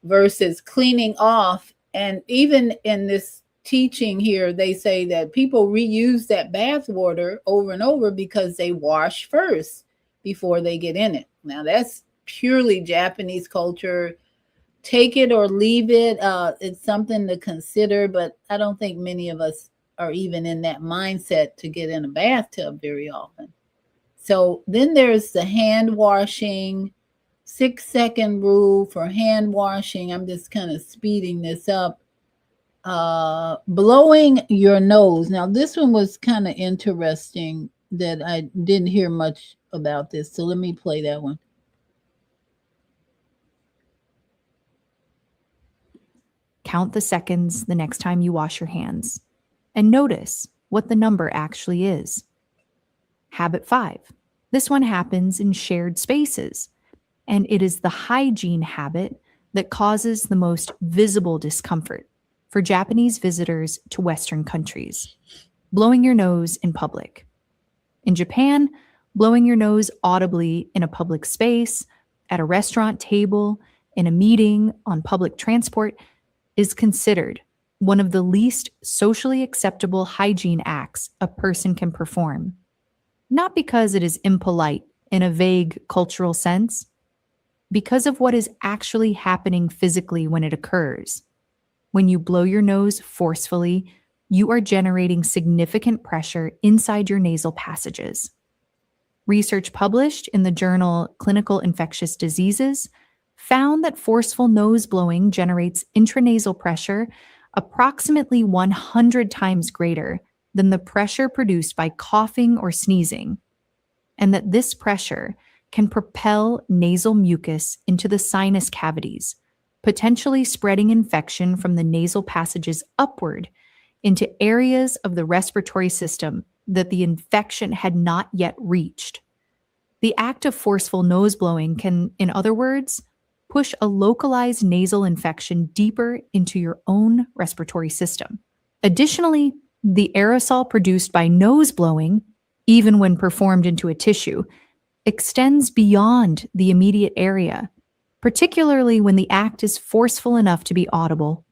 versus cleaning off. And even in this teaching here, they say that people reuse that bath water over and over because they wash first before they get in it. Now, that's purely Japanese culture. Take it or leave it. It's something to consider, but I don't think many of us are even in that mindset to get in a bathtub very often. So then there's the hand washing, 6-second rule for hand washing. I'm just kind of speeding this up. Blowing your nose. Now, this one was kind of interesting that I didn't hear much about this. So let me play that one. Count the seconds the next time you wash your hands and notice what the number actually is. Habit 5. This one happens in shared spaces, and it is the hygiene habit that causes the most visible discomfort for Japanese visitors to Western countries. Blowing your nose in public. In Japan, blowing your nose audibly in a public space, at a restaurant table, in a meeting, on public transport, is considered one of the least socially acceptable hygiene acts a person can perform. Not because it is impolite in a vague cultural sense, because of what is actually happening physically when it occurs. When you blow your nose forcefully, you are generating significant pressure inside your nasal passages. Research published in the journal Clinical Infectious Diseases found that forceful nose blowing generates intranasal pressure approximately 100 times greater than the pressure produced by coughing or sneezing, and that this pressure can propel nasal mucus into the sinus cavities, potentially spreading infection from the nasal passages upward into areas of the respiratory system that the infection had not yet reached. The act of forceful nose blowing can, in other words, push a localized nasal infection deeper into your own respiratory system. Additionally, the aerosol produced by nose blowing, even when performed into a tissue, extends beyond the immediate area, particularly when the act is forceful enough to be audible.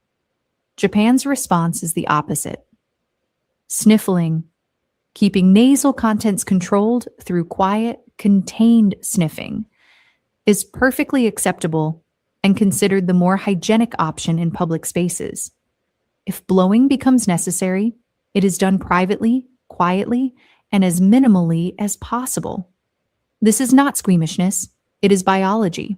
Japan's response is the opposite. Sniffling, keeping nasal contents controlled through quiet, contained sniffing, is perfectly acceptable and considered the more hygienic option in public spaces. If blowing becomes necessary, it is done privately, quietly, and as minimally as possible. This is not squeamishness, it is biology.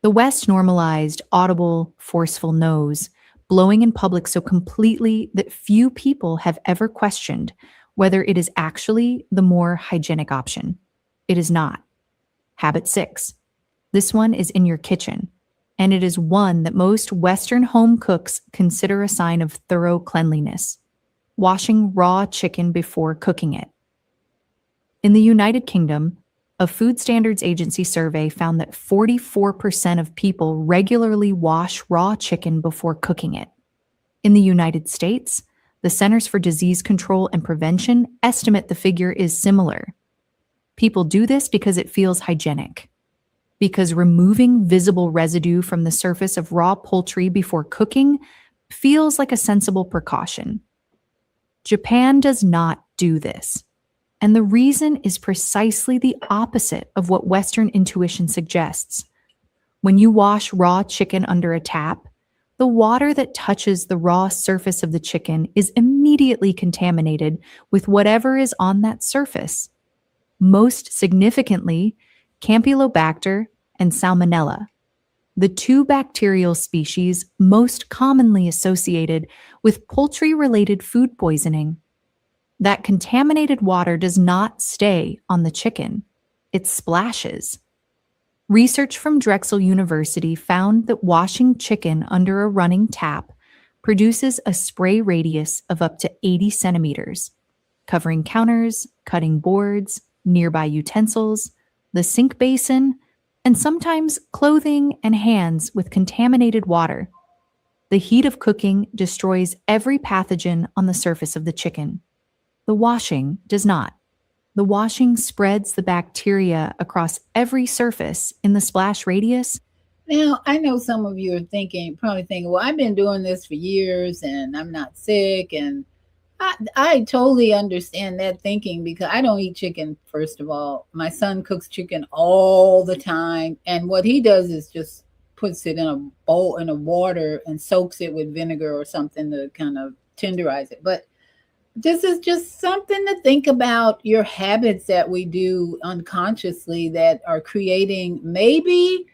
The West normalized audible, forceful nose, blowing in public so completely that few people have ever questioned whether it is actually the more hygienic option. It is not. Habit 6. This one is in your kitchen, and it is one that most Western home cooks consider a sign of thorough cleanliness: washing raw chicken before cooking it. In the United Kingdom, a Food Standards Agency survey found that 44% of people regularly wash raw chicken before cooking it. In the United States, the Centers for Disease Control and Prevention estimate the figure is similar. People do this because it feels hygienic, because removing visible residue from the surface of raw poultry before cooking feels like a sensible precaution. Japan does not do this. And the reason is precisely the opposite of what Western intuition suggests. When you wash raw chicken under a tap, the water that touches the raw surface of the chicken is immediately contaminated with whatever is on that surface. Most significantly, Campylobacter and Salmonella, the two bacterial species most commonly associated with poultry-related food poisoning. That contaminated water does not stay on the chicken. It splashes. Research from Drexel University found that washing chicken under a running tap produces a spray radius of up to 80 centimeters, covering counters, cutting boards, nearby utensils, the sink basin, and sometimes clothing and hands with contaminated water. The heat of cooking destroys every pathogen on the surface of the chicken. The washing does not. The washing spreads the bacteria across every surface in the splash radius. Now, I know some of you are probably thinking, well, I've been doing this for years and I'm not sick. And I totally understand that thinking, because I don't eat chicken, first of all. My son cooks chicken all the time. And what he does is just puts it in a bowl in a water and soaks it with vinegar or something to kind of tenderize it. But this is just something to think about, your habits that we do unconsciously that are creating maybe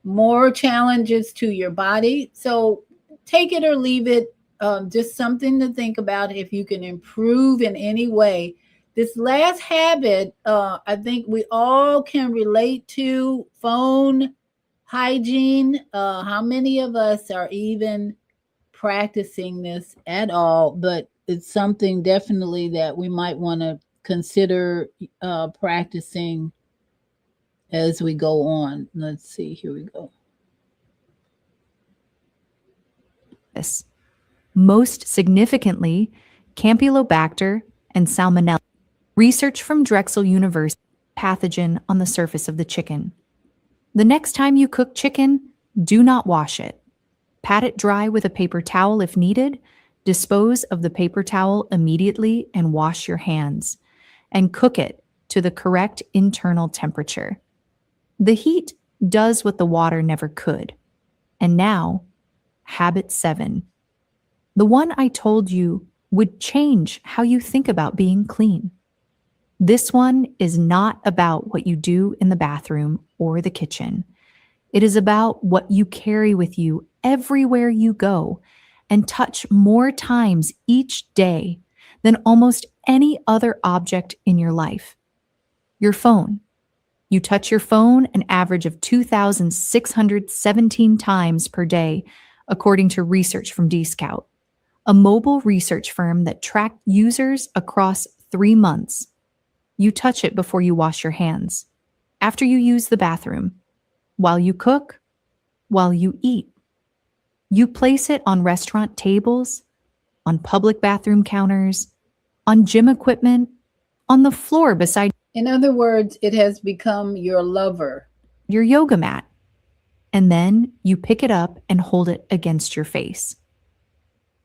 more challenges to your body. So take it or leave it. Just something to think about if you can improve in any way. This last habit, I think we all can relate to: phone hygiene. How many of us are even practicing this at all? But it's something definitely that we might want to consider practicing as we go on. Let's see, here we go. Most significantly, Campylobacter and Salmonella. Research from Drexel University, pathogen on the surface of the chicken. The next time you cook chicken, do not wash it. Pat it dry with a paper towel if needed. Dispose of the paper towel immediately and wash your hands. And cook it to the correct internal temperature. The heat does what the water never could. And now, habit 7. The one I told you would change how you think about being clean. This one is not about what you do in the bathroom or the kitchen. It is about what you carry with you everywhere you go and touch more times each day than almost any other object in your life. Your phone. You touch your phone an average of 2,617 times per day, according to research from DScout, a mobile research firm that tracked users across 3 months. You touch it before you wash your hands, after you use the bathroom, while you cook, while you eat. You place it on restaurant tables, on public bathroom counters, on gym equipment, on the floor beside. In other words, it has become your lover. Your yoga mat. And then you pick it up and hold it against your face.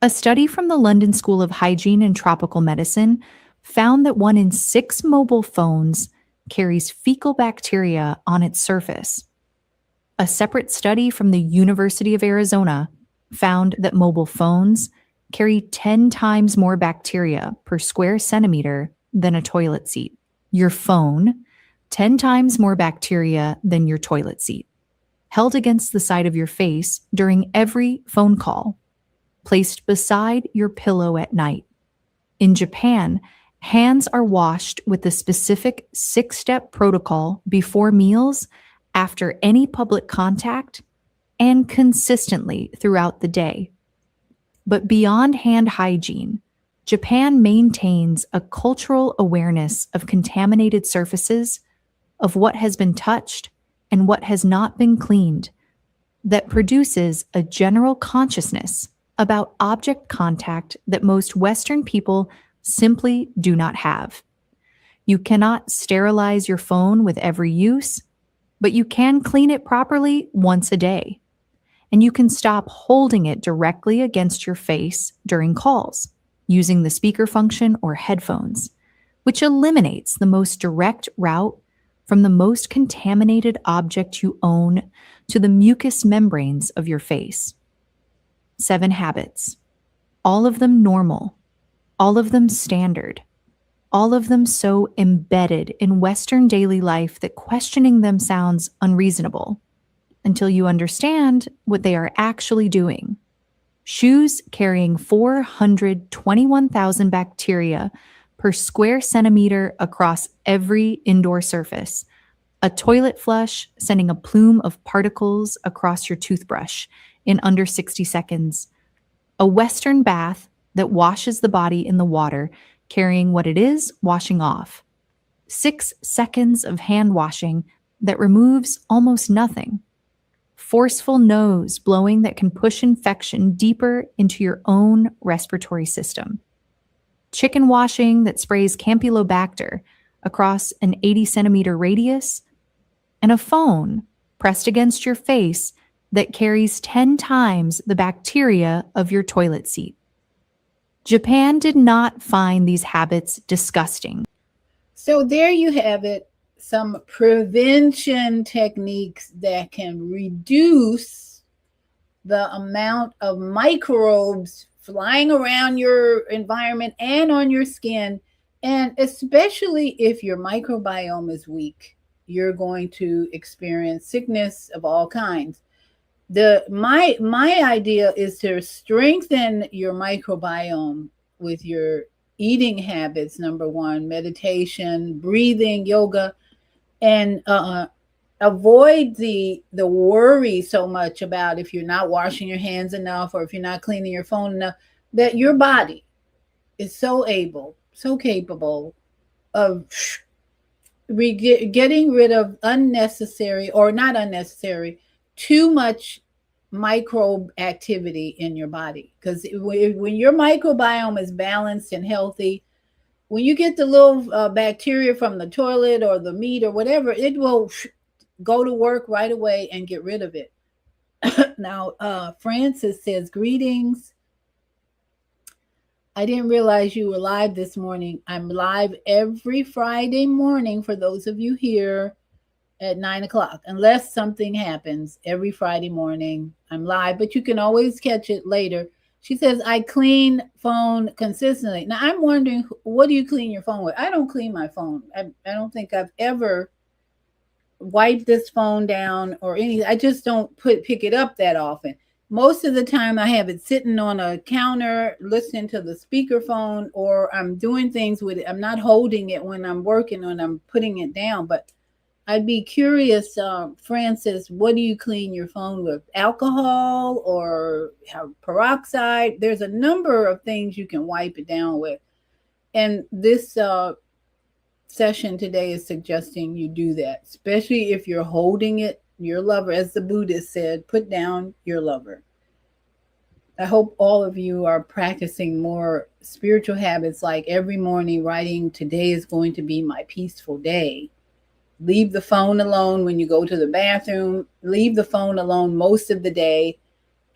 A study from the London School of Hygiene and Tropical Medicine found that 1 in 6 mobile phones carries fecal bacteria on its surface. A separate study from the University of Arizona found that mobile phones carry 10 times more bacteria per square centimeter than a toilet seat. Your phone, 10 times more bacteria than your toilet seat, held against the side of your face during every phone call, placed beside your pillow at night. In Japan, hands are washed with the specific 6-step protocol before meals, after any public contact, and consistently throughout the day. But beyond hand hygiene, Japan maintains a cultural awareness of contaminated surfaces, of what has been touched and what has not been cleaned, that produces a general consciousness about object contact that most Western people simply do not have. You cannot sterilize your phone with every use, but you can clean it properly once a day. And you can stop holding it directly against your face during calls, using the speaker function or headphones. which eliminates the most direct route from the most contaminated object you own to the mucous membranes of your face. 7 habits, all of them normal, all of them standard, all of them so embedded in Western daily life that questioning them sounds unreasonable until you understand what they are actually doing. Shoes carrying 421,000 bacteria per square centimeter across every indoor surface. A toilet flush sending a plume of particles across your toothbrush in under 60 seconds. A Western bath that washes the body in the water, carrying what it is washing off. 6 seconds of hand washing that removes almost nothing. Forceful nose blowing that can push infection deeper into your own respiratory system. Chicken washing that sprays Campylobacter across an 80-centimeter radius. And a phone pressed against your face that carries 10 times the bacteria of your toilet seat. Japan did not find these habits disgusting. So there you have it. Some prevention techniques that can reduce the amount of microbes flying around your environment and on your skin. And especially if your microbiome is weak, you're going to experience sickness of all kinds. My idea is to strengthen your microbiome with your eating habits, number one, meditation, breathing, yoga, and avoid the worry so much about if you're not washing your hands enough or if you're not cleaning your phone enough, that your body is so capable of getting rid of unnecessary or not unnecessary, too much microbe activity in your body. Because when your microbiome is balanced and healthy, when you get the little bacteria from the toilet or the meat or whatever, it will go to work right away and get rid of it. Now, Francis says, greetings. I didn't realize you were live this morning. I'm live every Friday morning for those of you here at 9 o'clock. Unless something happens, every Friday morning I'm live, but you can always catch it later. She says, I clean phone consistently. Now, I'm wondering, what do you clean your phone with? I don't clean my phone. I don't think I've ever wiped this phone down or anything. I just don't pick it up that often. Most of the time, I have it sitting on a counter, listening to the speakerphone, or I'm doing things with it. I'm not holding it when I'm working, when I'm putting it down. But I'd be curious, Francis, what do you clean your phone with? Alcohol or peroxide? There's a number of things you can wipe it down with. And this session today is suggesting you do that, especially if you're holding it, your lover, as the Buddhist said, put down your lover. I hope all of you are practicing more spiritual habits, like every morning writing, today is going to be my peaceful day. Leave the phone alone when you go to the bathroom. Leave the phone alone most of the day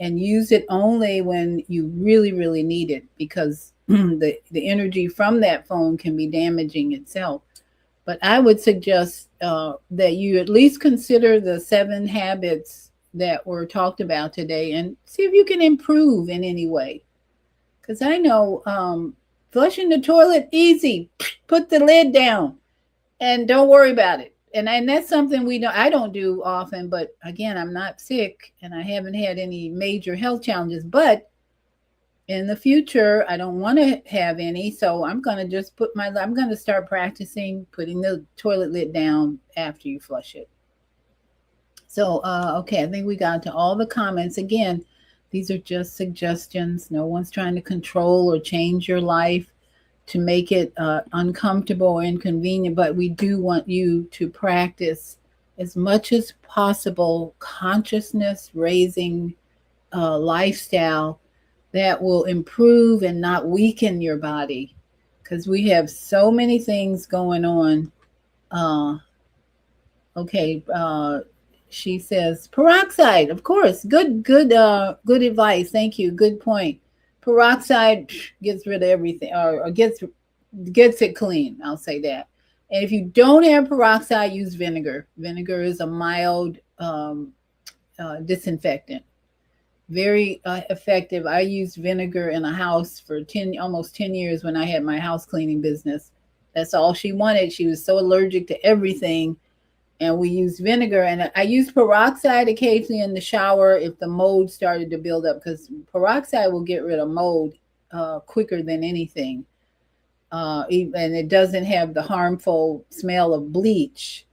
and use it only when you really, really need it, because the energy from that phone can be damaging itself. But I would suggest that you at least consider the 7 habits that were talked about today and see if you can improve in any way. Because I know flushing the toilet, easy. Put the lid down and don't worry about it. And that's something I don't do often, but again, I'm not sick and I haven't had any major health challenges, but in the future, I don't want to have any. So I'm going to just I'm going to start practicing putting the toilet lid down after you flush it. So, okay, I think we got to all the comments. Again, these are just suggestions. No one's trying to control or change your life to make it uncomfortable or inconvenient, but we do want you to practice as much as possible consciousness raising lifestyle that will improve and not weaken your body, because we have so many things going on. She says peroxide, of course. Good advice. Thank you. Good point. Peroxide gets rid of everything, or gets gets it clean. I'll say that. And if you don't have peroxide, use vinegar. Vinegar is a mild disinfectant. Very effective. I used vinegar in a house for almost 10 years when I had my house cleaning business. That's all she wanted. She was so allergic to everything. And we used vinegar. And I used peroxide occasionally in the shower if the mold started to build up, because peroxide will get rid of mold quicker than anything. And it doesn't have the harmful smell of bleach.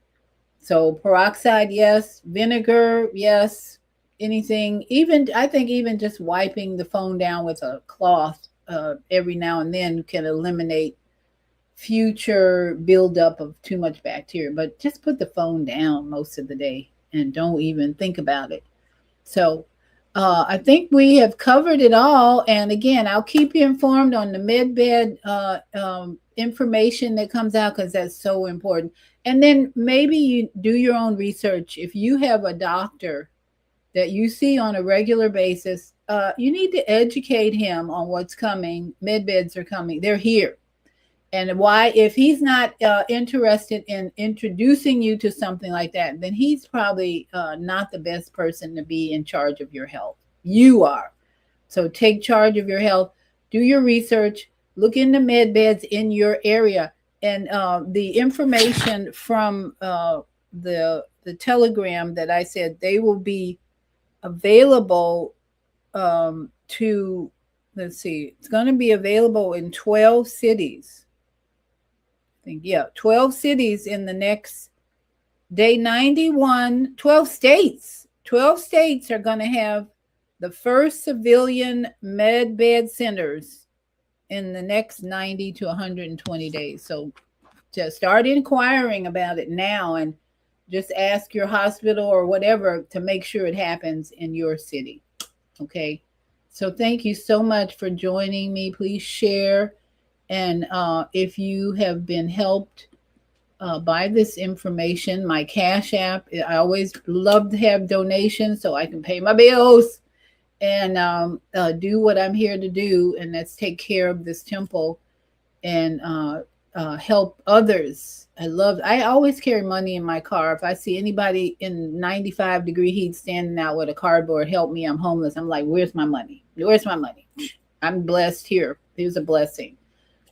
So peroxide, yes. Vinegar, yes. Anything, even I think even just wiping the phone down with a cloth every now and then can eliminate future buildup of too much bacteria. But just put the phone down most of the day and don't even think about it. So I think we have covered it all. And again, I'll keep you informed on the MedBed information that comes out, because that's so important. And then maybe you do your own research. If you have a doctor that you see on a regular basis, you need to educate him on what's coming. MedBeds are coming. They're here. And why, if he's not interested in introducing you to something like that, then he's probably not the best person to be in charge of your health. You are. So take charge of your health. Do your research. Look into MedBeds in your area. And the information from the telegram that I said, they will be available to, let's see, it's going to be available in 12 cities. I think, 12 cities in the next day 91, 12 states. 12 states are going to have the first civilian med bed centers in the next 90 to 120 days. So just start inquiring about it now, and just ask your hospital or whatever to make sure it happens in your city. Okay. So thank you so much for joining me. Please share. And if you have been helped by this information, my Cash App, I always love to have donations so I can pay my bills and do what I'm here to do. And that's take care of this temple and help others. I always carry money in my car. If I see anybody in 95-degree heat standing out with a cardboard, help me, I'm homeless, I'm like, where's my money? Where's my money? I'm blessed here. Here's a blessing.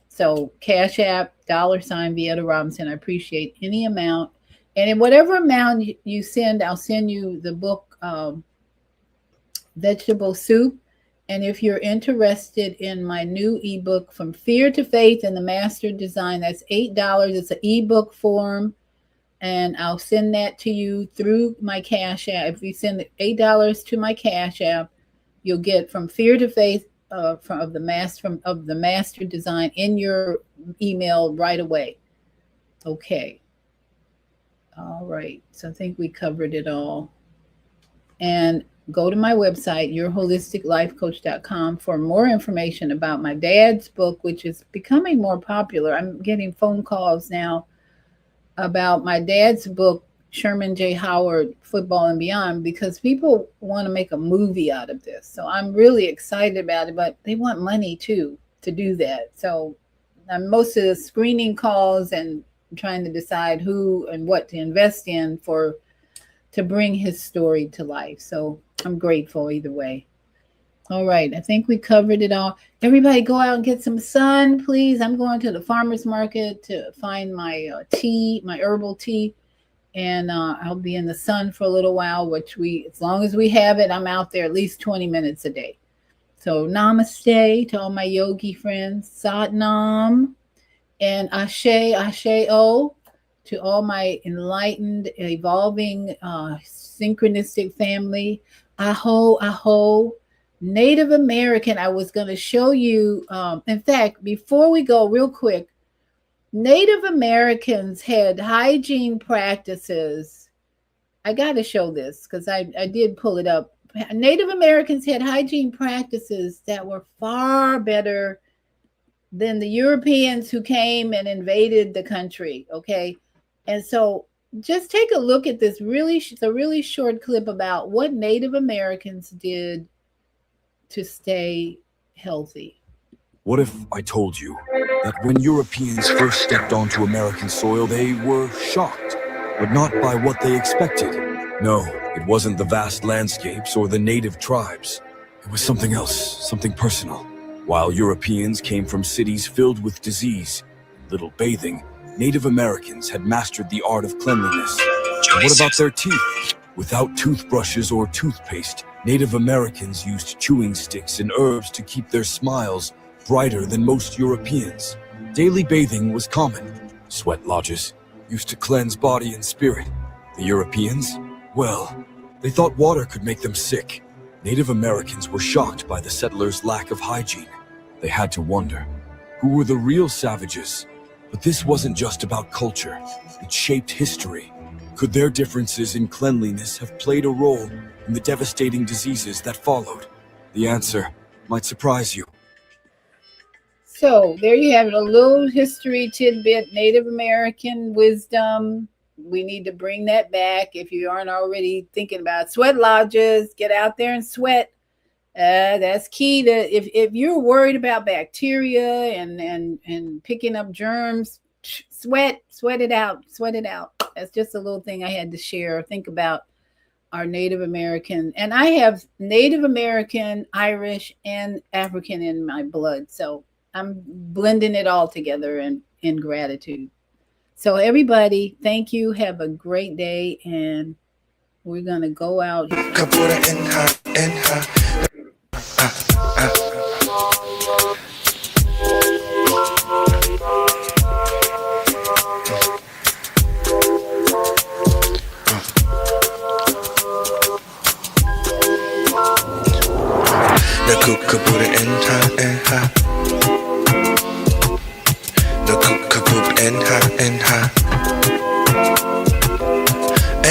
So Cash App, $ Vieta Robinson. I appreciate any amount. And in whatever amount you send, I'll send you the book, Vegetable Soup. And if you're interested in my new ebook, From Fear to Faith and the Master Design, that's $8. It's an ebook form. And I'll send that to you through my Cash App. If you send $8 to my Cash App, you'll get From Fear to Faith of the Master Design in your email right away. Okay. All right. So I think we covered it all. And go to my website, yourholisticlifecoach.com, for more information about my dad's book, which is becoming more popular. I'm getting phone calls now about my dad's book, Sherman J. Howard, Football and Beyond, because people want to make a movie out of this. So I'm really excited about it, but they want money too to do that. So most of the screening calls and trying to decide who and what to invest in to bring his story to life. So I'm grateful either way. All right. I think we covered it all. Everybody go out and get some sun, please. I'm going to the farmer's market to find my tea, my herbal tea. And I'll be in the sun for a little while, as long as we have it, I'm out there at least 20 minutes a day. So namaste to all my yogi friends. Sat Nam and Ashe, Ashe-O to all my enlightened, evolving, synchronistic family. Aho, aho. Native American, I was going to show you. In fact, before we go real quick, Native Americans had hygiene practices. I got to show this because I did pull it up. Native Americans had hygiene practices that were far better than the Europeans who came and invaded the country. Okay. And so just take a look at this really short clip about what Native Americans did to stay healthy. What if I told you that when Europeans first stepped onto American soil, they were shocked, but not by what they expected? No, it wasn't the vast landscapes or the native tribes. It was something else, something personal. While Europeans came from cities filled with disease, little bathing, Native Americans had mastered the art of cleanliness. And what about their teeth? Without toothbrushes or toothpaste, Native Americans used chewing sticks and herbs to keep their smiles brighter than most Europeans. Daily bathing was common. Sweat lodges used to cleanse body and spirit. The Europeans? Well, they thought water could make them sick. Native Americans were shocked by the settlers' lack of hygiene. They had to wonder, who were the real savages? But this wasn't just about culture. It shaped history. Could their differences in cleanliness have played a role in the devastating diseases that followed? The answer might surprise you. So there you have it, a little history tidbit, Native American wisdom. We need to bring that back if you aren't already thinking about it. Sweat lodges, get out there and sweat. That's key to if you're worried about bacteria and picking up germs, sweat it out. That's just a little thing I had to share. Think about our Native American, and I have Native American, Irish, and African in my blood. So I'm blending it all together in gratitude. So everybody, thank you. Have a great day, and we're gonna go out. The cook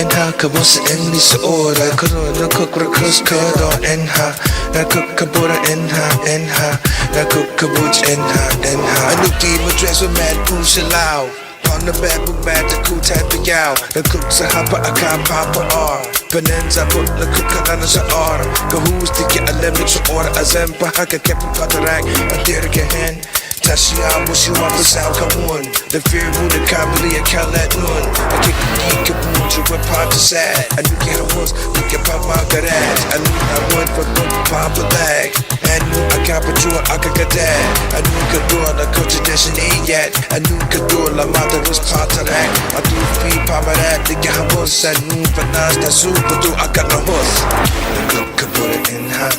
Enha kabos enni soora corona cook card on enha na cook kabora enha na cook kabuch enha I look deep my dress with mad pushalao on the bad book bad the cool type of gal the cook sa hapa aka papa r Penenza put the cook on sa or go who's to get a lemon to order azempa haka kept katarak a dirke hen Tashiya wish you up sound come on the fear who the kabili a kalat nun I kick the kaboom to whip out the sad I knew get a horse we can pop my garage I knew I went for good papa lag and knew I got but you I could get that I knew could do on the coach edition ain't yet I knew could do la mother was part of that I do be papa that the guy was I knew but now that's super do I got no horse the cook could put it in hot